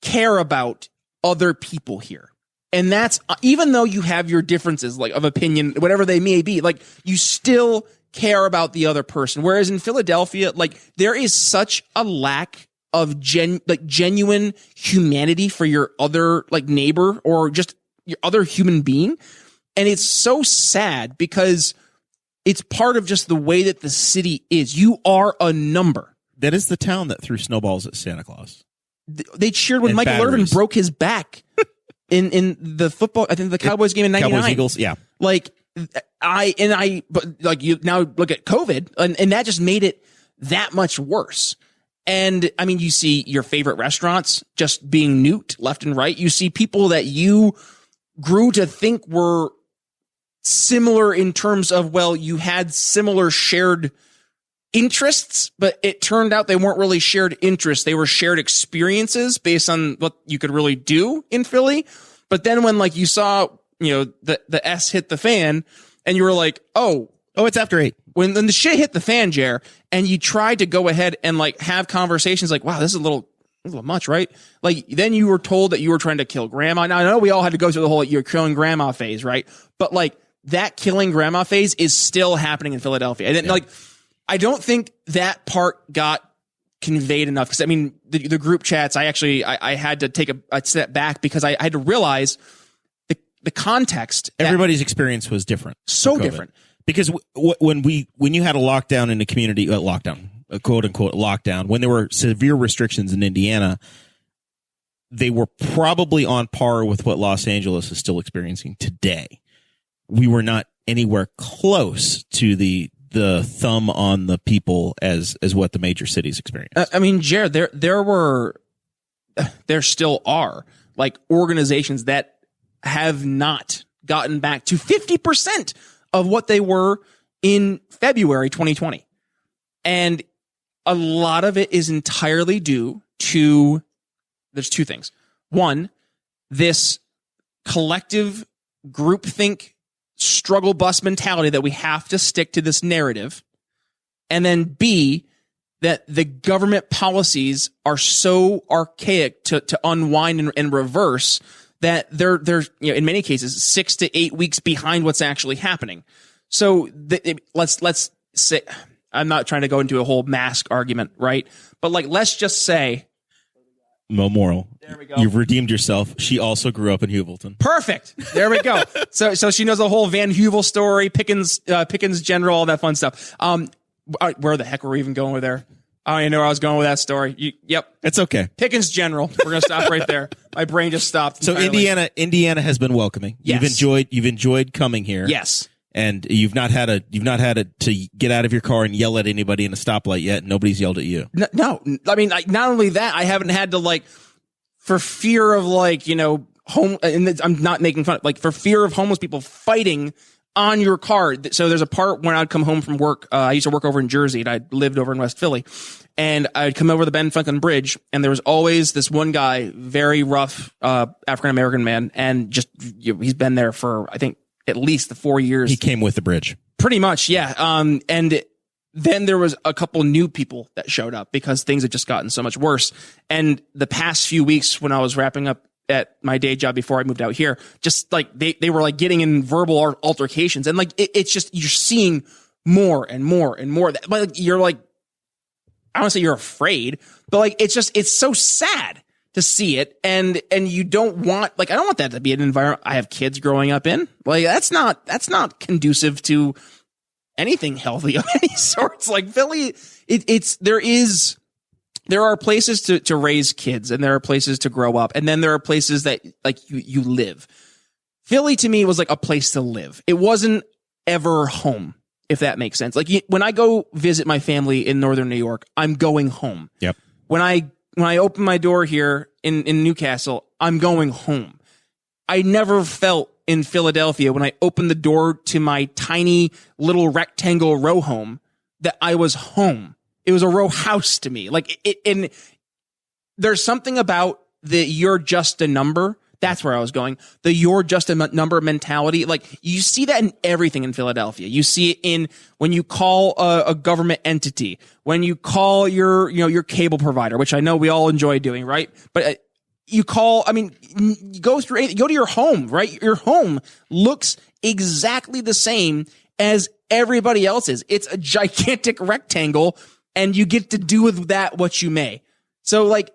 care about other people here. And that's, even though you have your differences, like of opinion, whatever they may be, like you still care about the other person. Whereas in Philadelphia, like there is such a lack of genuine humanity for your other like neighbor or just your other human being. And it's so sad because it's part of just the way that the city is. You are a number. That is the town that threw snowballs at Santa Claus. They cheered when And Michael batteries. Irvin broke his back in the football. I think the Cowboys game in '99. Cowboys, Eagles, yeah. Like but like you now look at COVID and that just made it that much worse. And I mean, you see your favorite restaurants just being nuked left and right. You see people that you grew to think were similar in terms of, well, you had similar shared interests, but it turned out they weren't really shared interests. They were shared experiences based on what you could really do in Philly. But then when like you saw, you know, the S hit the fan and you were like, oh, it's after 8. When the shit hit the fan, Jer, and you tried to go ahead and like have conversations like, wow, this is a little much, right? Like then you were told that you were trying to kill grandma. Now I know we all had to go through the whole you're killing grandma phase, right? But like that killing grandma phase is still happening in Philadelphia. And like I don't think that part got conveyed enough because I mean the group chats. I had to take a step back because I had to realize the context. Everybody's experience was different. So different. Because when you had a lockdown in the community, a quote unquote lockdown, when there were severe restrictions in Indiana, they were probably on par with what Los Angeles is still experiencing today. We were not anywhere close to the thumb on the people as what the major cities experience. I mean, Jared, there still are like organizations that have not gotten back to 50% of what they were in February 2020. And a lot of it is entirely due to, there's two things. One, this collective groupthink struggle bus mentality that we have to stick to this narrative. And then B, that the government policies are so archaic to unwind and reverse that they're you know, in many cases 6 to 8 weeks behind what's actually happening. So let's say, I'm not trying to go into a whole mask argument, right? But like, let's just say, Morrell, there we go. You've redeemed yourself. She also grew up in Hubleton. Perfect. There we go. So she knows the whole Van Heuvel story, Pickens General, all that fun stuff. Where the heck were we even going with there? I don't even know where I was going with that story. Yep. It's okay. Pickens General. We're going to stop right there. My brain just stopped. So entirely. Indiana has been welcoming. Yes. You've enjoyed coming here. Yes. And you've not had to get out of your car and yell at anybody in a stoplight yet. Nobody's yelled at you. No. I mean, not only that, I haven't had to like, for fear of like, you know, and I'm not making fun, like for fear of homeless people fighting on your car. So there's a part when I'd come home from work. I used to work over in Jersey and I lived over in West Philly, and I'd come over the Ben Franklin Bridge, and there was always this one guy, very rough, African-American man. And just, he's been there for, I think, at least the 4 years. He came with the bridge. Pretty much. Yeah. And then there was a couple new people that showed up because things had just gotten so much worse. And the past few weeks when I was wrapping up at my day job before I moved out here, just like they were like getting in verbal altercations, and like it's just, you're seeing more and more and more. Like you're like, I don't want to say you're afraid, but like it's so sad to see it, and you don't want, like, I don't want that to be an environment I have kids growing up in. Like that's not conducive to anything healthy of any sorts. Like Philly, there are places to raise kids, and there are places to grow up, and then there are places that like you live. Philly to me was like a place to live. It wasn't ever home, if that makes sense. Like when I go visit my family in Northern New York, I'm going home. Yep. When I open my door here in Newcastle, I'm going home. I never felt in Philadelphia when I opened the door to my tiny little rectangle row home that I was home. It was a row house to me. Like and there's something about the you're just a number That's where I was going. The you're just a number mentality. Like you see that in everything in Philadelphia. You see it in when you call a government entity, when you call your cable provider, which I know we all enjoy doing, right? But you call, I mean, you go through, you go to your home, right? Your home looks exactly the same as everybody else's. It's a gigantic rectangle and you get to do with that what you may. So like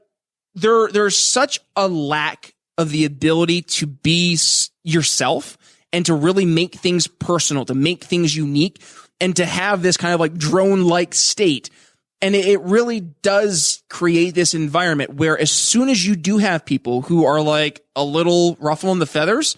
there's such a lack of the ability to be yourself and to really make things personal, to make things unique, and to have this kind of like drone-like state. And it really does create this environment where as soon as you do have people who are like a little ruffling the feathers,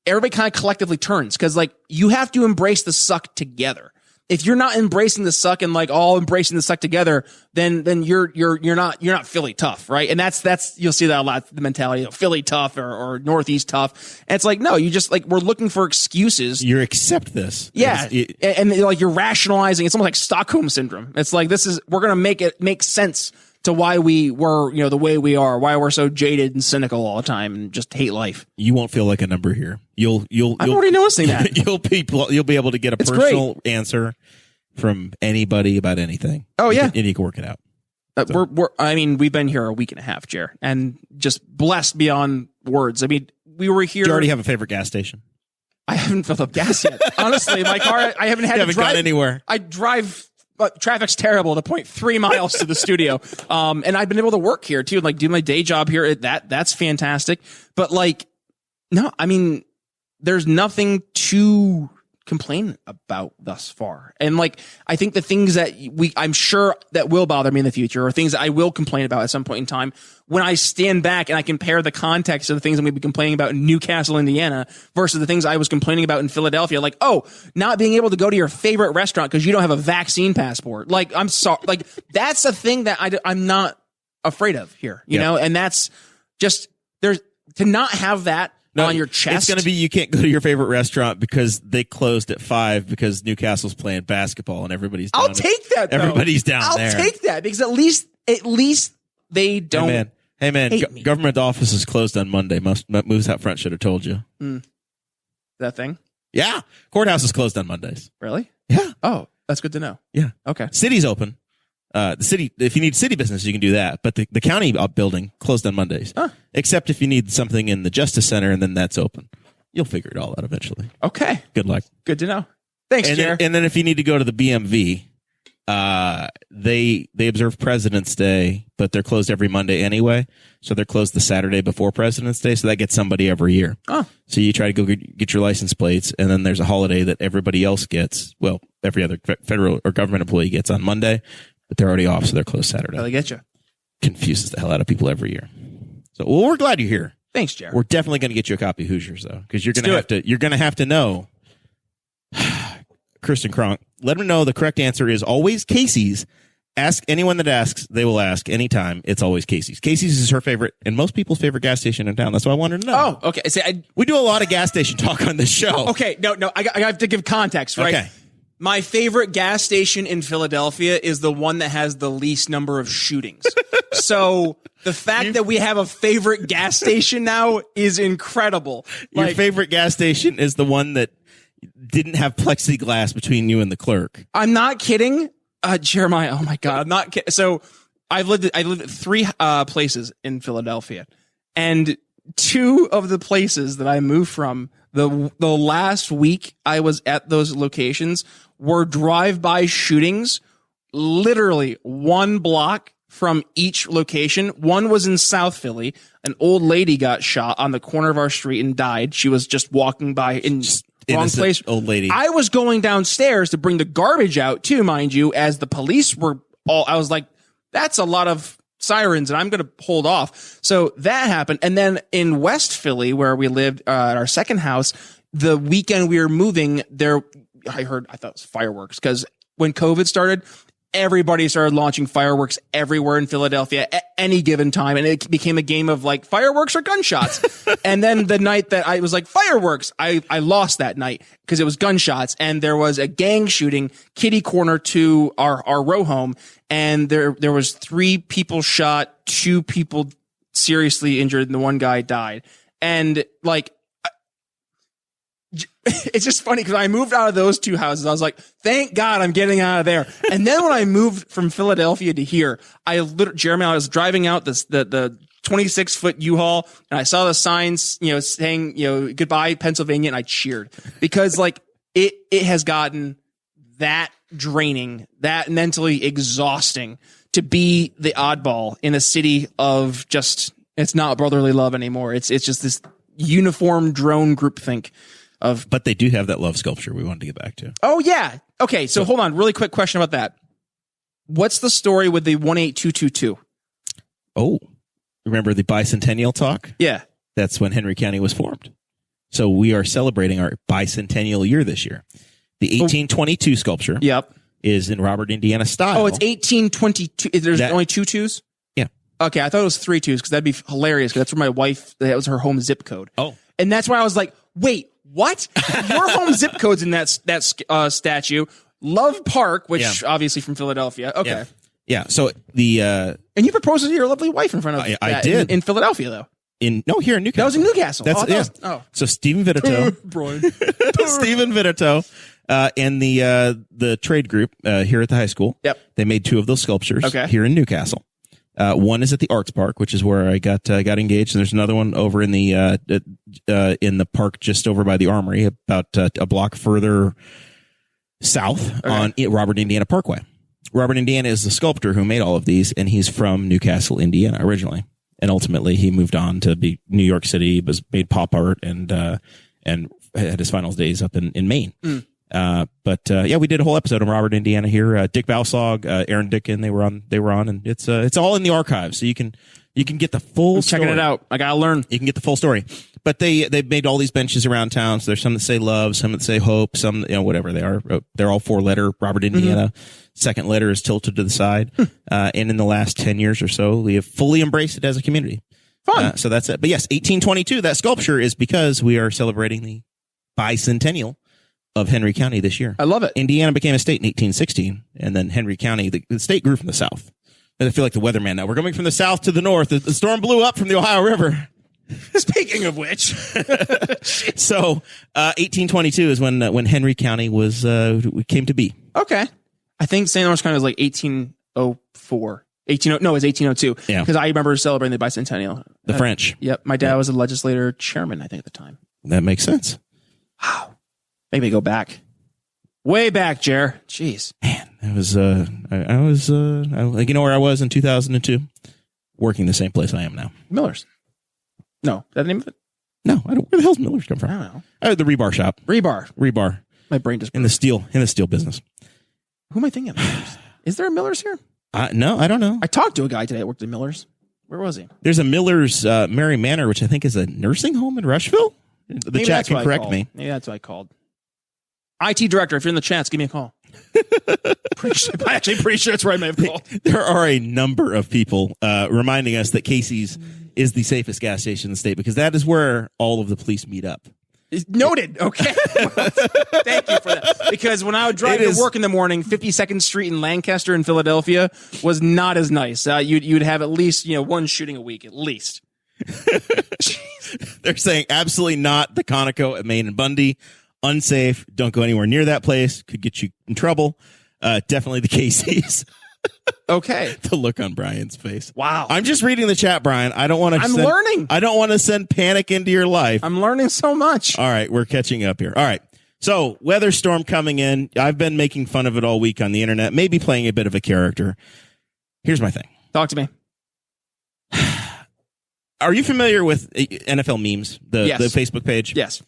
everybody kind of collectively turns, because like you have to embrace the suck together. If you're not embracing the suck and like all embracing the suck together, then you're not Philly tough, right? And that's you'll see that a lot, the mentality of Philly tough or Northeast tough. And it's like, no, you just like, we're looking for excuses. You accept this. Yeah. And like you're rationalizing. It's almost like Stockholm syndrome. It's like, we're going to make it make sense to why we were, the way we are, why we're so jaded and cynical all the time and just hate life. You won't feel like a number here. I'm already noticing that. You'll be able to get a personal answer from anybody about anything. Oh yeah. And you can work it out. We've been here a week and a half, Jer, and just blessed beyond words. I mean, we were here. Do you already have a favorite gas station? I haven't filled up gas yet. Honestly, my car, I haven't had to drive. Gone anywhere. I drive. Traffic's terrible to 0.3 miles to the studio. And I've been able to work here too, like do my day job here. That's fantastic. But like, no, I mean, there's nothing to complain about thus far. And like, I think the things that I'm sure that will bother me in the future, or things that I will complain about at some point in time, when I stand back and I compare the context of the things I'm going to be complaining about in Newcastle, Indiana versus the things I was complaining about in Philadelphia, like, oh, not being able to go to your favorite restaurant because you don't have a vaccine passport. Like, I'm sorry. Like, that's a thing that I'm not afraid of here, you know? And that's just, there's to not have that on your chest. It's going to be, you can't go to your favorite restaurant because they closed at 5 because Newcastle's playing basketball and everybody's down. I'll take that, though. Everybody's down I'll there. I'll take that because at least they don't. Hey man, government office is closed on Monday. Moves out front should have told you. That thing? Yeah. Courthouse is closed on Mondays. Really? Yeah. Oh, that's good to know. Yeah. Okay. City's open. The city, if you need city business, you can do that. But the county building closed on Mondays. Huh. Except if you need something in the Justice Center, and then that's open. You'll figure it all out eventually. Okay. Good luck. Good to know. Thanks, Jer. And then if you need to go to the BMV, they observe President's Day, but they're closed every Monday anyway. So they're closed the Saturday before President's Day. So that gets somebody every year. Oh. So you try to go get your license plates, and then there's a holiday that everybody else gets. Well, every other federal or government employee gets on Monday, but they're already off, so they're closed Saturday. Really get you. Confuses the hell out of people every year. So, well, we're glad you're here. Thanks, Jared. We're definitely going to get you a copy of Hoosiers, though, because you're going to have to know. Kristen Kronk, let them know the correct answer is always Casey's. Ask anyone that asks, they will ask anytime. It's always Casey's. Casey's is her favorite and most people's favorite gas station in town. That's what I wanted to know. Oh, okay. We do a lot of gas station talk on this show. Okay, no, I have to give context, right? Okay. My favorite gas station in Philadelphia is the one that has the least number of shootings. So the fact that we have a favorite gas station now is incredible. Your favorite gas station is the one that didn't have plexiglass between you and the clerk. I'm not kidding. Jeremiah, oh my God, I'm not kidding. So I lived at 3 places in Philadelphia, and 2 of the places that I moved from, the last week I was at those locations were drive-by shootings, literally 1 block from each location. One was in South Philly. An old lady got shot on the corner of our street and died. She was just walking by in wrong place. Old lady. I was going downstairs to bring the garbage out too, mind you, as the police were all, I was like, that's a lot of sirens and I'm going to hold off. So that happened. And then in West Philly, where we lived at our second house, the weekend we were moving there, I thought it was fireworks, because when COVID started, everybody started launching fireworks everywhere in Philadelphia at any given time. And it became a game of like fireworks or gunshots. And then the night that I was like fireworks, I lost that night because it was gunshots. And there was a gang shooting kitty corner to our row home. And there was 3 people shot, 2 people seriously injured and the one guy died. And like, it's just funny because I moved out of those two houses. I was like, thank God I'm getting out of there. And then when I moved from Philadelphia to here, Jeremy, I was driving out the 26-foot U-Haul and I saw the signs, saying, goodbye, Pennsylvania. And I cheered because like it has gotten that draining, that mentally exhausting to be the oddball in a city of just, it's not brotherly love anymore. It's just this uniform drone groupthink. But they do have that love sculpture we wanted to get back to. Oh, yeah. Okay, so hold on. Really quick question about that. What's the story with the 18222? Oh, remember the bicentennial talk? Yeah. That's when Henry County was formed. So we are celebrating our bicentennial year this year. The 1822 sculpture is in Robert, Indiana style. Oh, it's 1822. There's only two twos? Yeah. Okay, I thought it was three twos because that'd be hilarious because that's where my wife, that was her home zip code. Oh. And that's why I was like, wait. What? Your home zip code's in that statue. Love Park, which obviously from Philadelphia. Okay. Yeah. So and you proposed to your lovely wife in front of I did in Philadelphia though. Here in Newcastle. That was in Newcastle. So Stephen Vitito, Brian. Stephen Vitito, and the trade group here at the high school. Yep. They made two of those sculptures here in Newcastle. One is at the Arts Park, which is where I got engaged, and there's another one over in the park just over by the Armory, about a block further south on Robert, Indiana Parkway. Robert, Indiana is the sculptor who made all of these, and he's from Newcastle, Indiana originally, and ultimately he moved on to be New York City, made pop art, and had his final days up in Maine. But we did a whole episode on Robert, Indiana here. Dick Balsog, Aaron Dickin, they were on, and it's all in the archives, so you can get the full story. Checking it out. I gotta learn. You can get the full story. But they've made all these benches around town. So there's some that say love, some that say hope, some whatever they are. They're all 4-letter Robert, Indiana. Second letter is tilted to the side. And in the last 10 years or so, we have fully embraced it as a community. Fun. So that's it. But yes, 1822. That sculpture is because we are celebrating the bicentennial of Henry County this year. I love it. Indiana became a state in 1816, and then Henry County, the state grew from the south. I feel like the weatherman now. We're coming from the south to the north. The storm blew up from the Ohio River. Speaking of which, so 1822 is when Henry County came to be. Okay, I think St. Lawrence County was like 1804. It's 1802. Yeah, because I remember celebrating the bicentennial. The French. Yep, my dad was a legislator chairman, I think, at the time. That makes sense. Wow, maybe go back, way back, Jer. Jeez, man, it was. I was. You know where I was in 2002, working the same place I am now. Miller's. No, is that the name of it? No, I don't. Where the hell's Miller's come from? I don't know. The rebar shop. Rebar. My brain just in the steel business. Who am I thinking of? Miller's? Is there a Miller's here? No, I don't know. I talked to a guy today that worked at Miller's. Where was he? There's a Miller's Mary Manor, which I think is a nursing home in Rushville. The chat can correct me. Maybe that's what I called. IT director, if you're in the chats, give me a call. I'm actually pretty sure it's where I may have called. There are a number of people reminding us that Casey's is the safest gas station in the state because that is where all of the police meet up. Noted. Okay. Well, thank you for that. Because when I would drive to work in the morning, 52nd Street in Lancaster in Philadelphia was not as nice. You'd have at least one shooting a week, at least. They're saying absolutely not. The Conoco at Maine and Bundy. Unsafe. Don't go anywhere near that place. Could get you in trouble. Definitely the Casey's. Okay. The look on Brian's face. Wow. I'm just reading the chat, Brian. I don't want to. I'm learning. I don't want to send panic into your life. I'm learning so much. All right, we're catching up here. All right. So, weather storm coming in. I've been making fun of it all week on the internet, maybe playing a bit of a character. Here's my thing. Talk to me. Are you familiar with NFL memes, the Facebook page? Yes.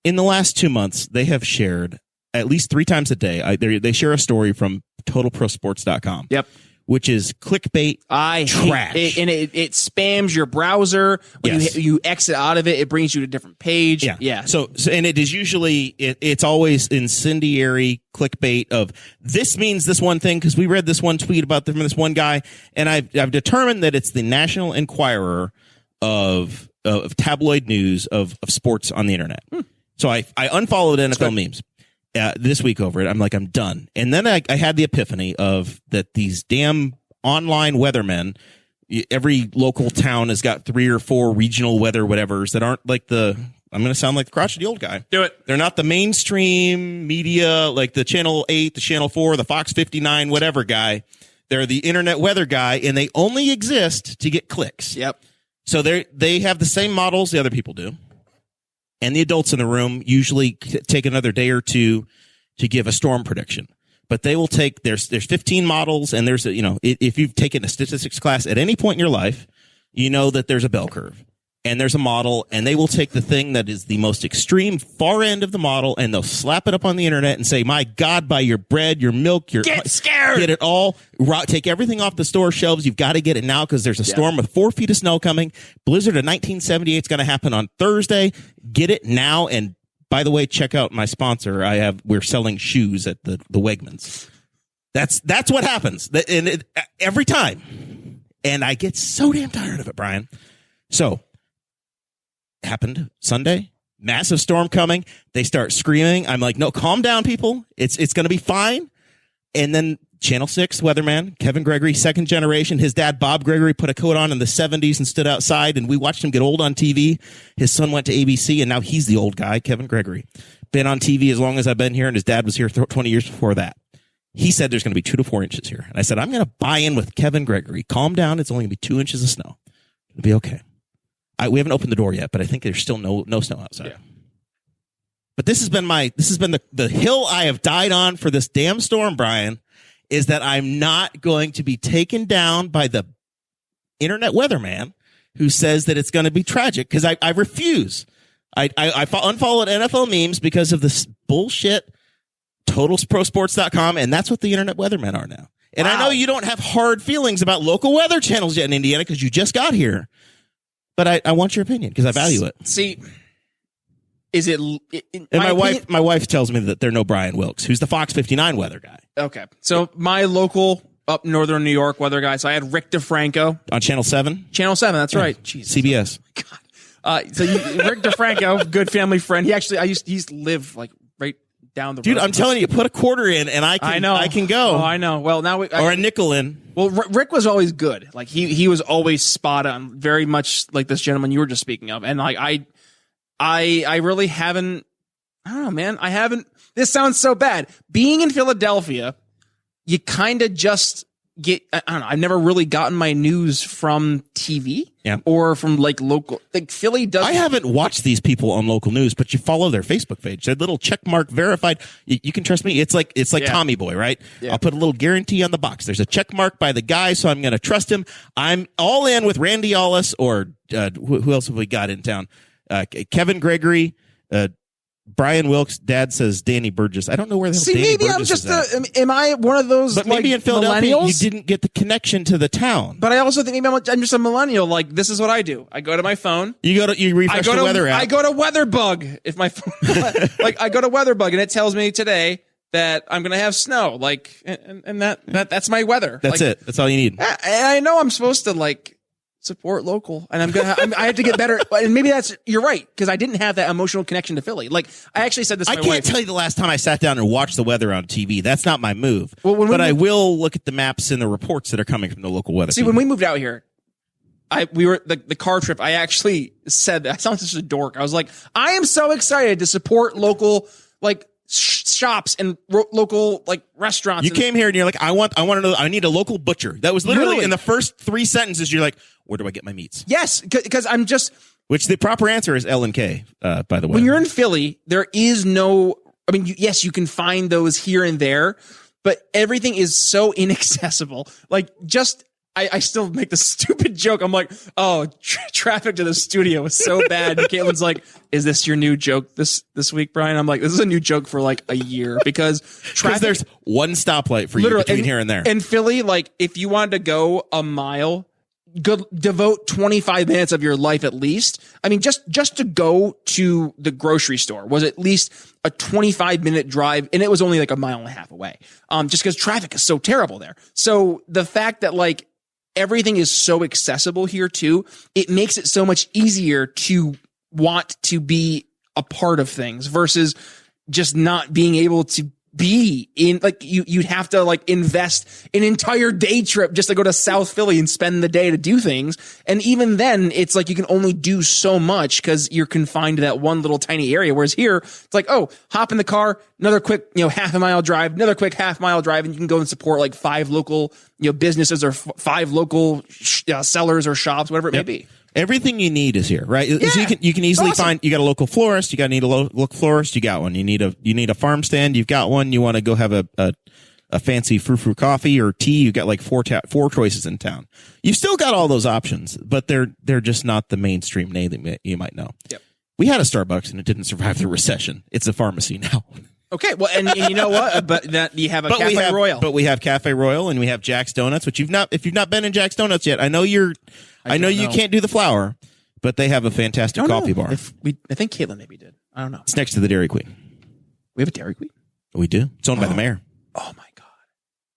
In the last 2 months, they have shared at least 3 times a day. They share a story from TotalProSports.com. Yep. Which is clickbait trash. Hate it, and it spams your browser. When you exit out of it, it brings you to a different page. Yeah. So and it is usually, it's always incendiary clickbait of this means this one thing because we read this one tweet about from this one guy, and I've determined that it's the National Enquirer of tabloid news of sports on the internet. So I unfollowed NFL memes. This week over it, I'm like, I'm done. And then I had the epiphany of that these damn online weathermen, every local town has got 3 or 4 regional weather whatevers that aren't like I'm going to sound like the crotchety old guy. Do it. They're not the mainstream media, like the Channel 8, the Channel 4, the Fox 59, whatever guy. They're the internet weather guy, and they only exist to get clicks. Yep. So they have the same models the other people do. And the adults in the room usually take another day or two to give a storm prediction. But they will take, there's 15 models, and there's if you've taken a statistics class at any point in your life, you know that there's a bell curve. And there's a model, and they will take the thing that is the most extreme far end of the model, and they'll slap it up on the internet and say, my God, buy your bread, your milk, your... Get scared! Get it all. Take everything off the store shelves. You've got to get it now because there's a storm with 4 feet of snow coming. Blizzard of 1978 is going to happen on Thursday. Get it now. And by the way, check out my sponsor. We're selling shoes at the Wegmans. That's what happens. Every time. And I get so damn tired of it, Brian. So... happened Sunday, massive storm coming. They start screaming. I'm like, no, calm down, people. It's going to be fine. And then Channel 6 weatherman, Kevin Gregory, second generation. His dad, Bob Gregory, put a coat on in the 70s and stood outside, and we watched him get old on TV. His son went to ABC, and now he's the old guy, Kevin Gregory. Been on TV as long as I've been here, and his dad was here 20 years before that. He said there's going to be 2 to 4 inches here. And I said, I'm going to buy in with Kevin Gregory. Calm down. It's only going to be 2 inches of snow. It'll be okay. We haven't opened the door yet, but I think there's still no snow outside. Yeah. But this has been the hill I have died on for this damn storm, Brian, is that I'm not going to be taken down by the internet weatherman who says that it's going to be tragic, because I refuse. I unfollowed NFL memes because of this bullshit totalprosports.com, and that's what the internet weathermen are now. And wow. I know you don't have hard feelings about local weather channels yet in Indiana because you just got here. But I want your opinion because I value it. See, is it? And my wife tells me that they're no Brian Wilkes, who's the Fox 59 weather guy. Okay, so my local up northern New York weather guy. So I had Rick DeFranco on Channel 7. Channel 7, that's right. Jesus. CBS. God. Rick DeFranco, good family friend. He actually, he's lived like right down the road. Dude, I'm telling you, put a quarter in and I can go. Oh, I know. Well, now or a nickel in. Well, Rick was always good. Like he was always spot on, very much like this gentleman you were just speaking of. And like I really haven't. I don't know, man. I haven't. This sounds so bad. Being in Philadelphia, you kind of just get. I don't know. I've never really gotten my news from TV. Yeah. Or from like local, like Philly does. I haven't watched these people on local news, but you follow their Facebook page. That little check mark verified. You can trust me. It's like Tommy Boy, right? Yeah. I'll put a little guarantee on the box. There's a check mark by the guy, so I'm going to trust him. I'm all in with Randy Ollis or who else have we got in town? Kevin Gregory, Brian Wilkes. Dad says Danny Burgess. I don't know where the hell Danny maybe Burgess I'm just am I one of those? But maybe in Philadelphia millennials? you didn't get the connection to the town. But I also think maybe I'm just a millennial. Like this is what I do. I go to my phone. You refresh the weather app. I go to WeatherBug if my phone. Like I go to WeatherBug and it tells me today that I'm gonna have snow. Like and that's my weather. That's like, it. That's all you need. And I know I'm supposed to like support local, and I have to get better. And maybe you're right, because I didn't have that emotional connection to Philly. Like I actually said this to my wife. I can't tell you the last time I sat down and watched the weather on TV. That's not my move. But I will look at the maps and the reports that are coming from the local weather. See, when we moved out here, we were the car trip. I actually said that. I sound such a dork. I was like, I am so excited to support local like shops and local like restaurants. You came here and you're like, I want to know. I need a local butcher. That was literally in the first 3 sentences. You're like, where do I get my meats? Yes, because I'm just. Which the proper answer is L&K. By the way, when you're in Philly, there is no. I mean, yes, you can find those here and there, but everything is so inaccessible. Like just. I still make the stupid joke. I'm like, oh, traffic to the studio was so bad. And Caitlin's like, is this your new joke this week, Brian? I'm like, this is a new joke for like a year because there's one stoplight for you between here and there. In Philly, like if you wanted to go a mile, devote 25 minutes of your life at least. I mean, just to go to the grocery store was at least a 25-minute drive, and it was only like a mile and a half away. Just because traffic is so terrible there. So the fact that like everything is so accessible here too, it makes it so much easier to want to be a part of things versus just not being able to be in, like, you'd have to like invest an entire day trip just to go to South Philly and spend the day to do things. And even then it's like you can only do so much because you're confined to that one little tiny area. Whereas here it's like, oh, hop in the car, another quick, half a mile drive, another quick half mile drive, and you can go and support like 5 local, businesses or 5 local sellers or shops, whatever it may be. Everything you need is here, right? Yeah, so you can easily find. You got a local florist. You need a local florist. You got one. You need a farm stand. You've got one. You want to go have a fancy frou-frou coffee or tea. You got like 4 choices in town. You've still got all those options, but they're just not the mainstream name that you might know. Yep. We had a Starbucks and it didn't survive the recession. It's a pharmacy now. Okay, well, and you know what? But that you have a Cafe Royal. But we have Cafe Royal and we have Jack's Donuts, which if you've not been in Jack's Donuts yet, I know you can't do the flour, but they have a fantastic coffee bar. I think Caitlin maybe did. I don't know. It's next to the Dairy Queen. We have a Dairy Queen? We do. It's owned by the mayor. Oh my God.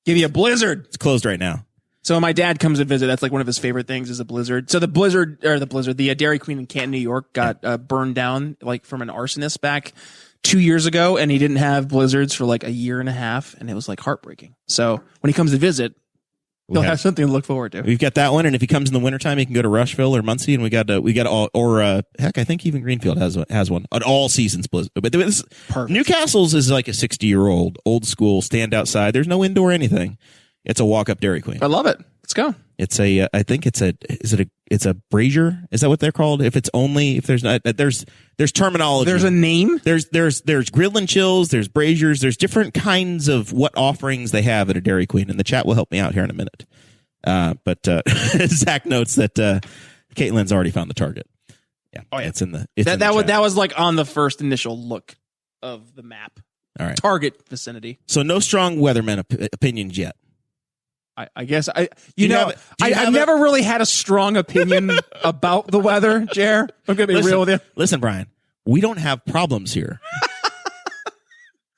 Give you a blizzard. It's closed right now. So my dad comes to visit. That's like one of his favorite things is a blizzard. So the Dairy Queen in Canton, New York got burned down like from an arsonist back 2 years ago, and he didn't have blizzards for like a year and a half, and it was like heartbreaking. So when he comes to visit, he'll have something to look forward to. We've got that one, and if he comes in the wintertime, he can go to Rushville or Muncie, and we got all, or heck, I think even Greenfield has one, an all seasons blizzard. But Newcastle's is like a 60-year-old old school stand outside. There's no indoor anything. It's a walk up Dairy Queen. I love it. Let's go. It's it's a brazier? Is that what they're called? If there's terminology. There's a name. There's grill and chills. There's braziers. There's different kinds of what offerings they have at a Dairy Queen, and the chat will help me out here in a minute. But Zach notes that Caitlin's already found the target. Yeah. Oh yeah. That was like on the first initial look of the map. All right. Target vicinity. So no strong weatherman opinions yet. I guess I've never really had a strong opinion about the weather, Jer. I'm going to be real with you. Listen, Brian, we don't have problems here.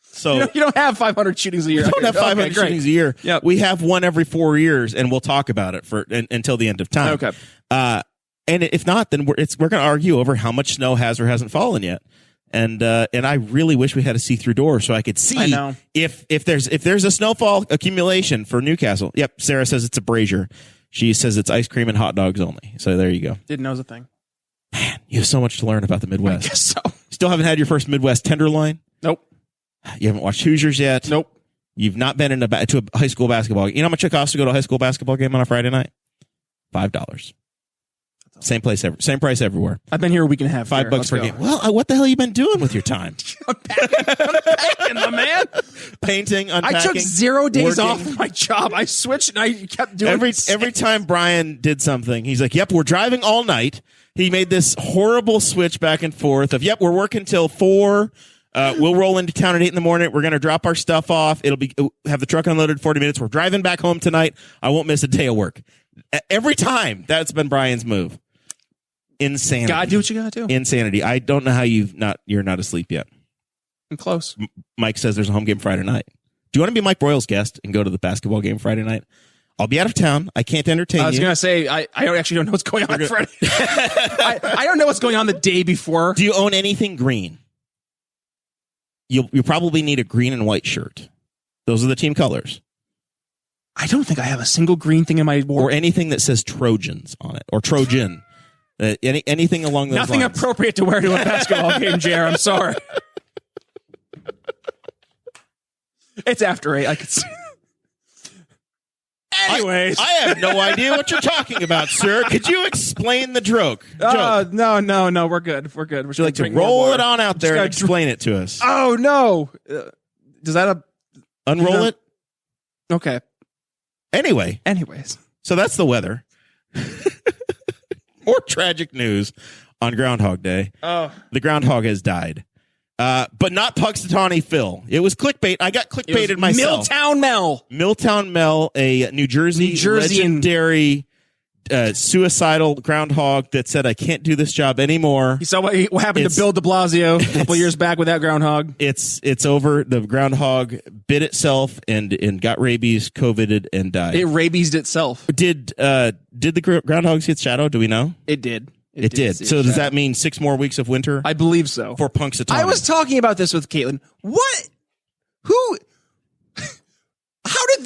So you don't have 500 shootings a year. We don't have 500 shootings a year. Yep. We have one every 4 years, and we'll talk about it until the end of time. Okay. And if not, then we're going to argue over how much snow has or hasn't fallen yet. And I really wish we had a see-through door so I could see if there's a snowfall accumulation for Newcastle. Yep, Sarah says it's a brazier. She says it's ice cream and hot dogs only. So there you go. Didn't know it was a thing. Man, you have so much to learn about the Midwest. I guess so. Still haven't had your first Midwest tenderloin? Nope. You haven't watched Hoosiers yet? Nope. You've not been to a high school basketball game. You know how much it costs to go to a high school basketball game on a Friday night? $5. Same price everywhere. I've been here a week and a half. $5 per game. Well, what the hell have you been doing with your time? Unpacking, my man. Painting, unpacking. I took 0 days off from my job. I switched and I kept doing every time Brian did something, he's like, "Yep, we're driving all night." He made this horrible switch back and forth of, "Yep, we're working till 4. We'll roll into town at 8 in the morning. We're going to drop our stuff off. Have the truck unloaded in 40 minutes. We're driving back home tonight. I won't miss a day of work." Every time, that's been Brian's move. Insanity. Gotta do what you gotta do. Insanity. I don't know how you're not asleep yet. I'm close. Mike says there's a home game Friday night. Do you want to be Mike Broyles' guest and go to the basketball game Friday night? I'll be out of town. I can't entertain you. I was going to say, I actually don't know what's going on Friday. I don't know what's going on the day before. Do you own anything green? You'll probably need a green and white shirt. Those are the team colors. I don't think I have a single green thing in my wardrobe. Or anything that says Trojans on it. Or Trojan. Anything along those Nothing lines. Appropriate to wear to a basketball game, Jer. I'm sorry. It's after 8. I could see. Anyways. I have no idea what you're talking about, sir. Could you explain the joke? No. We're good. We're good. Would you like to roll it on out there and explain it to us? Oh, no. Does that unroll it? Okay. Anyways. So that's the weather. More tragic news on Groundhog Day. Oh. The groundhog has died. But not Puxatawny Phil. It was clickbait. I got clickbaited myself. Milltown Mel, a New Jersey legendary suicidal groundhog that said, "I can't do this job anymore." You saw what happened to Bill de Blasio a couple years back with that groundhog. It's over. The groundhog bit itself and got rabies, COVIDed, and died. It rabiesed itself. Did the groundhogs get shadowed? Do we know? It did. It did. So does that mean 6 more weeks of winter? I believe so. For Punxsutawney. I was talking about this with Caitlin. What?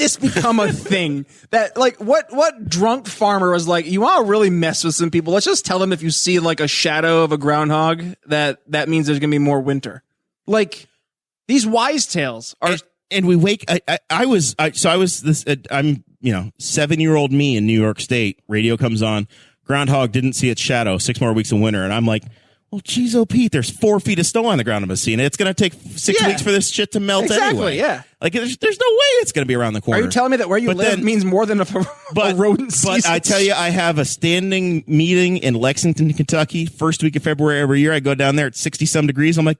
this become a thing? That like what drunk farmer was like, you want to really mess with some people? Let's just tell them if you see like a shadow of a groundhog that means there's gonna be more winter. Like these wise tales are. And we wake. I'm 7-year-old me in New York State. Radio comes on. Groundhog didn't see its shadow. 6 more weeks of winter, and I'm like, well, geez, oh Pete, there's 4 feet of snow on the ground. I'm seeing it. It's going to take 6 weeks for this shit to melt anyway. Yeah. Like there's no way it's going to be around the corner. Are you telling me that where you live means more than a rodent season? But I tell you, I have a standing meeting in Lexington, Kentucky, first week of February every year. I go down there at 60-some degrees. I'm like,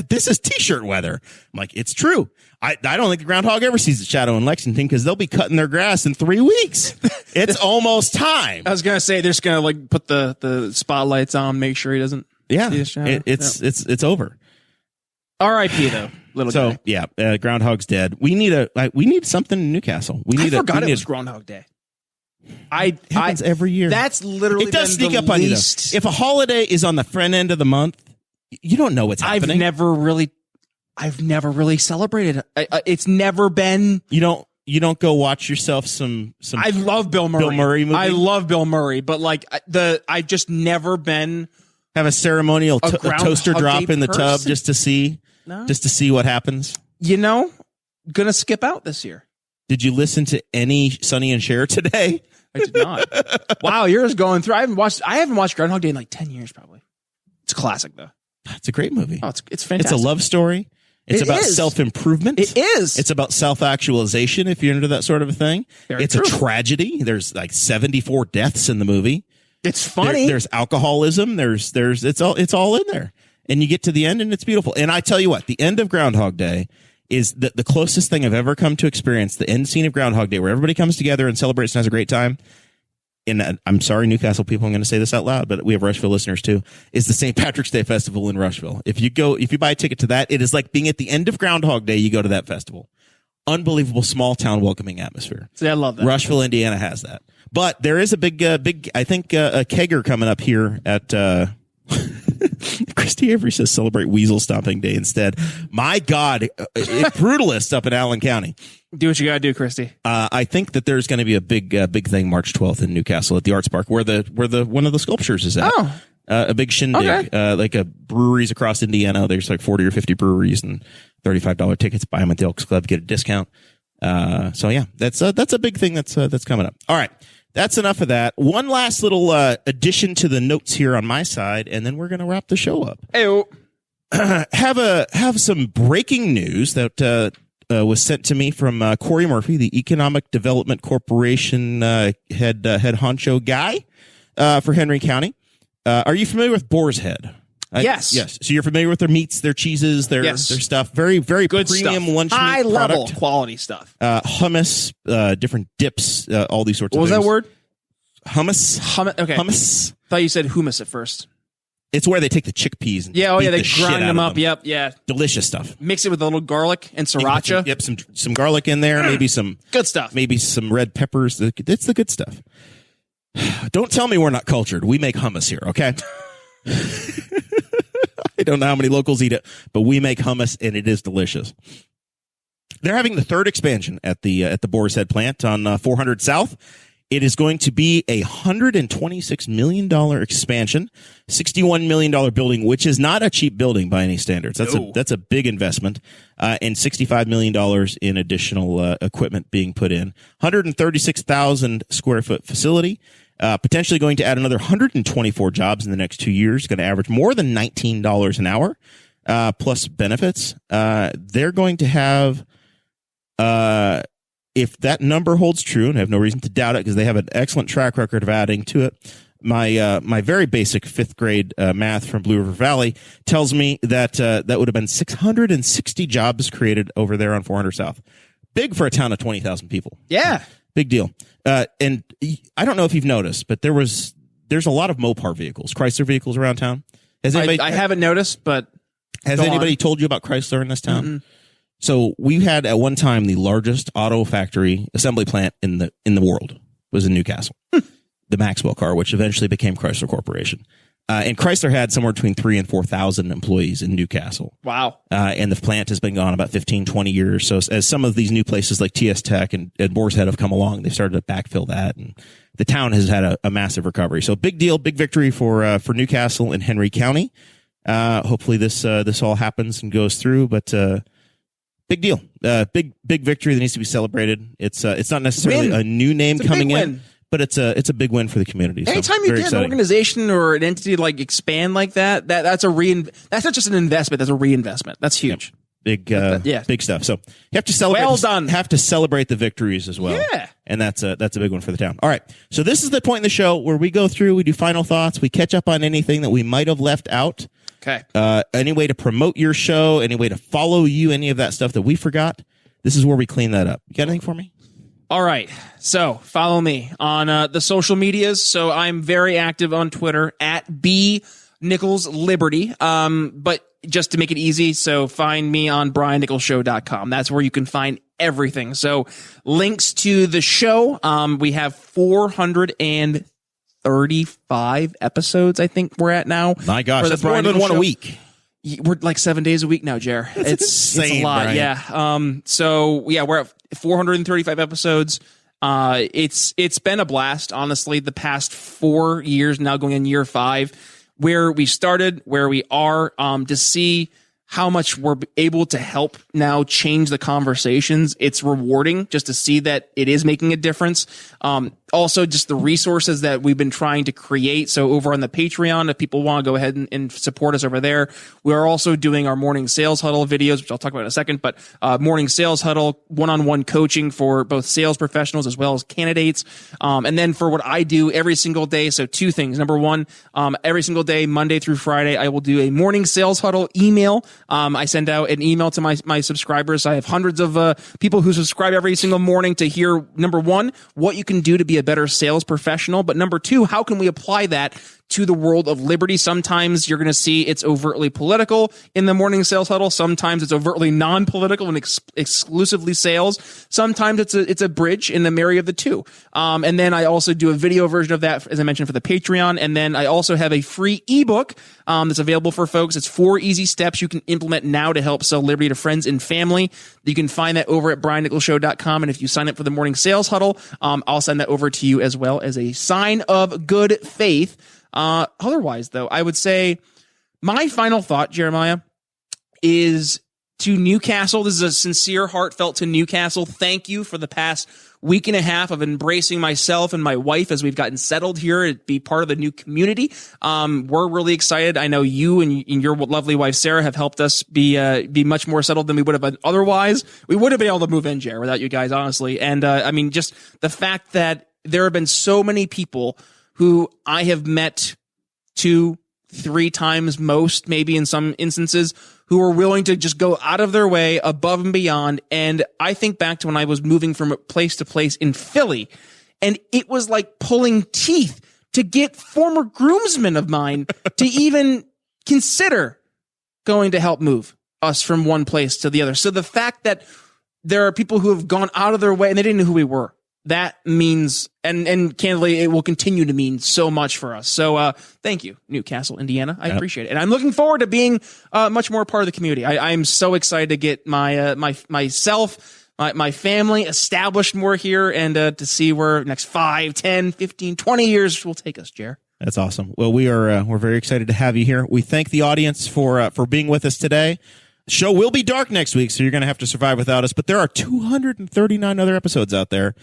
this is t-shirt weather. I'm like, it's true. I don't think the groundhog ever sees a shadow in Lexington because they'll be cutting their grass in 3 weeks. It's almost time. I was gonna say they're just gonna like put the spotlights on, make sure he doesn't. Yeah, see the shadow. It's over. R.I.P. though, little guy. Yeah, Groundhog's dead. We need something in Newcastle. I forgot it was Groundhog Day. It happens every year. That's literally it does sneak up on you. If a holiday is on the front end of the month, you don't know what's happening. I've never really celebrated it. It's never been. You don't go watch yourself some. I love Bill Murray. Bill Murray movie. I love Bill Murray, but like I've just never been. Have a ceremonial a toaster drop in the tub just to see what happens. Gonna skip out this year. Did you listen to any Sonny and Cher today? I did not. Wow, you're just going through. I haven't watched Groundhog Day in like 10 years probably. It's a classic though. It's a great movie. Oh, it's fantastic. It's a love story. It's about self-improvement. It is. It's about self-actualization if you're into that sort of a thing. It's a tragedy. There's like 74 deaths in the movie. It's funny. There's alcoholism. It's all in there. And you get to the end and it's beautiful. And I tell you what, the end of Groundhog Day is the closest thing I've ever come to experience. The end scene of Groundhog Day where everybody comes together and celebrates and has a great time. And I'm sorry, Newcastle people, I'm going to say this out loud, but we have Rushville listeners too, is the St. Patrick's Day Festival in Rushville. If you buy a ticket to that, it is like being at the end of Groundhog Day, you go to that festival. Unbelievable small town welcoming atmosphere. See, I love that. Rushville, Indiana has that. But there is a big, I think, a kegger coming up here at, Christy Avery says celebrate Weasel Stomping Day instead. My God, brutalist up in Allen County. Do what you gotta do, Christy. I think that there's going to be a big thing March 12th in Newcastle at the Arts Park where the one of the sculptures is at. Oh. A big shindig, like a breweries across Indiana. There's like 40 or 50 breweries and $35 tickets. Buy them at the Elks Club, get a discount. So yeah, that's a big thing that's coming up. All right. That's enough of that. One last little addition to the notes here on my side, and then we're going to wrap the show up. Hey-o. Have some breaking news that was sent to me from Corey Murphy, the Economic Development Corporation head honcho guy for Henry County. Are you familiar with Boar's Head? Yes. Yes. So you're familiar with their meats, their cheeses, their stuff. Very, very good premium stuff. lunch high meat level product. quality stuff. Hummus, different dips, all these sorts what of things. What was that word? Hummus. Okay. Hummus. I thought you said hummus at first. It's where they take the chickpeas and they grind them up. Yep. Yeah. Delicious stuff. Mix it with a little garlic and sriracha. Yep. Some garlic in there. Maybe some good stuff. Maybe some red peppers. It's the good stuff. Don't tell me we're not cultured. We make hummus here. Okay. I don't know how many locals eat it, but we make hummus and it is delicious. They're having the third expansion at the Boar's Head plant on 400 South. It is going to be a $126 million expansion, $61 million building, which is not a cheap building by any standards. That's a big investment, and $65 million in additional equipment being put in. 136,000 square foot facility. Potentially going to add another 124 jobs in the next 2 years, going to average more than $19 an hour, plus benefits. They're going to have, if that number holds true, and I have no reason to doubt it because they have an excellent track record of adding to it. My very basic fifth grade math from Blue River Valley tells me that that would have been 660 jobs created over there on 400 South. Big for a town of 20,000 people. Yeah. Big deal. And I don't know if you've noticed, but there's a lot of Mopar vehicles, Chrysler vehicles around town. Has anybody? I haven't noticed, but has anybody told you about Chrysler in this town? Mm-hmm. So we had at one time the largest auto factory assembly plant in the world was in Newcastle, the Maxwell car, which eventually became Chrysler Corporation. And Chrysler had somewhere between 3,000 and 4,000 employees in Newcastle. Wow. And the plant has been gone about 15, 20 years. So as some of these new places like TS Tech and Boar's Head have come along, they've started to backfill that. And the town has had a massive recovery. So big deal, big victory for Newcastle and Henry County. Hopefully this all happens and goes through, but, big deal. Big victory that needs to be celebrated. It's not necessarily a new name coming in. But it's a big win for the community. Anytime you get an organization or an entity like expand like that, that's not just an investment, that's a reinvestment. That's huge. Yep. Big stuff. So you have to celebrate. Well done. Have to celebrate the victories as well. Yeah. And that's a big one for the town. All right. So this is the point in the show where we go through, we do final thoughts, we catch up on anything that we might have left out. Okay. Any way to promote your show, any way to follow you, any of that stuff that we forgot. This is where we clean that up. You got anything for me? All right. So follow me on the social medias. So I'm very active on Twitter at B Nichols Liberty. But just to make it easy, so find me on briannicholsshow.com. That's where you can find everything. So links to the show. We have 435 episodes, I think we're at now. My gosh, that's more than one a week. We're like 7 days a week now, Jer. It's insane, it's a lot. Brian. Yeah. So yeah, we're at 435 episodes. It's been a blast, honestly, the past 4 years now going in year 5, where we started, where we are, to see how much we're able to help now change the conversations. It's rewarding just to see that it is making a difference. Also just the resources that we've been trying to create. So over on the Patreon, if people want to go ahead and support us over there, we are also doing our morning sales huddle videos, which I'll talk about in a second, but morning sales huddle, one-on-one coaching for both sales professionals as well as candidates. And then for what I do every single day. So 2 things. Number 1, every single day, Monday through Friday, I will do a morning sales huddle email. I send out an email to my subscribers. I have hundreds of people who subscribe every single morning to hear, number 1, what you can do to be a better sales professional. But number 2, how can we apply that to the world of liberty? Sometimes you're going to see it's overtly political in the morning sales huddle. Sometimes it's overtly non-political and exclusively sales. Sometimes it's a bridge in the marry of the two. And then I also do a video version of that, as I mentioned, for the Patreon. And then I also have a free ebook that's available for folks. It's 4 easy steps you can implement now to help sell liberty to friends and family. You can find that over at briannicholsshow.com. And if you sign up for the morning sales huddle, I'll send that over to you as well as a sign of good faith. Otherwise, though, I would say my final thought, Jeremiah, is to Newcastle. This is a sincere, heartfelt to Newcastle. Thank you for the past week and a half of embracing myself and my wife as we've gotten settled here to be part of the new community. We're really excited. I know you and your lovely wife, Sarah, have helped us be much more settled than we would have been otherwise. We would have been able to move in, Jer, without you guys, honestly. And, I mean, just the fact that there have been so many people who I have met 2, 3 times most, maybe in some instances, who are willing to just go out of their way above and beyond. And I think back to when I was moving from place to place in Philly, and it was like pulling teeth to get former groomsmen of mine to even consider going to help move us from one place to the other. So the fact that there are people who have gone out of their way and they didn't know who we were, that means, and candidly, it will continue to mean so much for us. So, thank you, Newcastle, Indiana. I appreciate it. And I'm looking forward to being, much more a part of the community. I'm so excited to get myself, my family established more here and, to see where next 5, 10, 15, 20 years will take us, Jer. That's awesome. Well, we're very excited to have you here. We thank the audience for being with us today. The show will be dark next week, so you're going to have to survive without us, but there are 239 other episodes out there.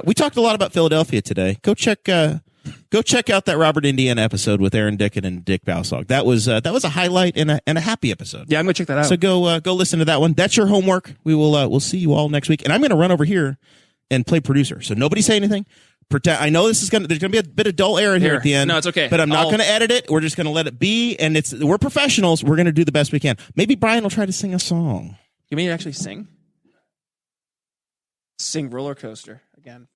We talked a lot about Philadelphia today. Go check out that Robert, Indiana episode with Aaron Dickin and Dick Boss Hog. That was a highlight and a happy episode. Yeah, I'm gonna check that out. So go listen to that one. That's your homework. We'll see you all next week. And I'm going to run over here and play producer. So nobody say anything. I know there's going to be a bit of dull air in here at the end. No, it's okay. But I'm not going to edit it. We're just going to let it be. And we're professionals. We're going to do the best we can. Maybe Brian will try to sing a song. You mean actually sing? Sing Roller Coaster again.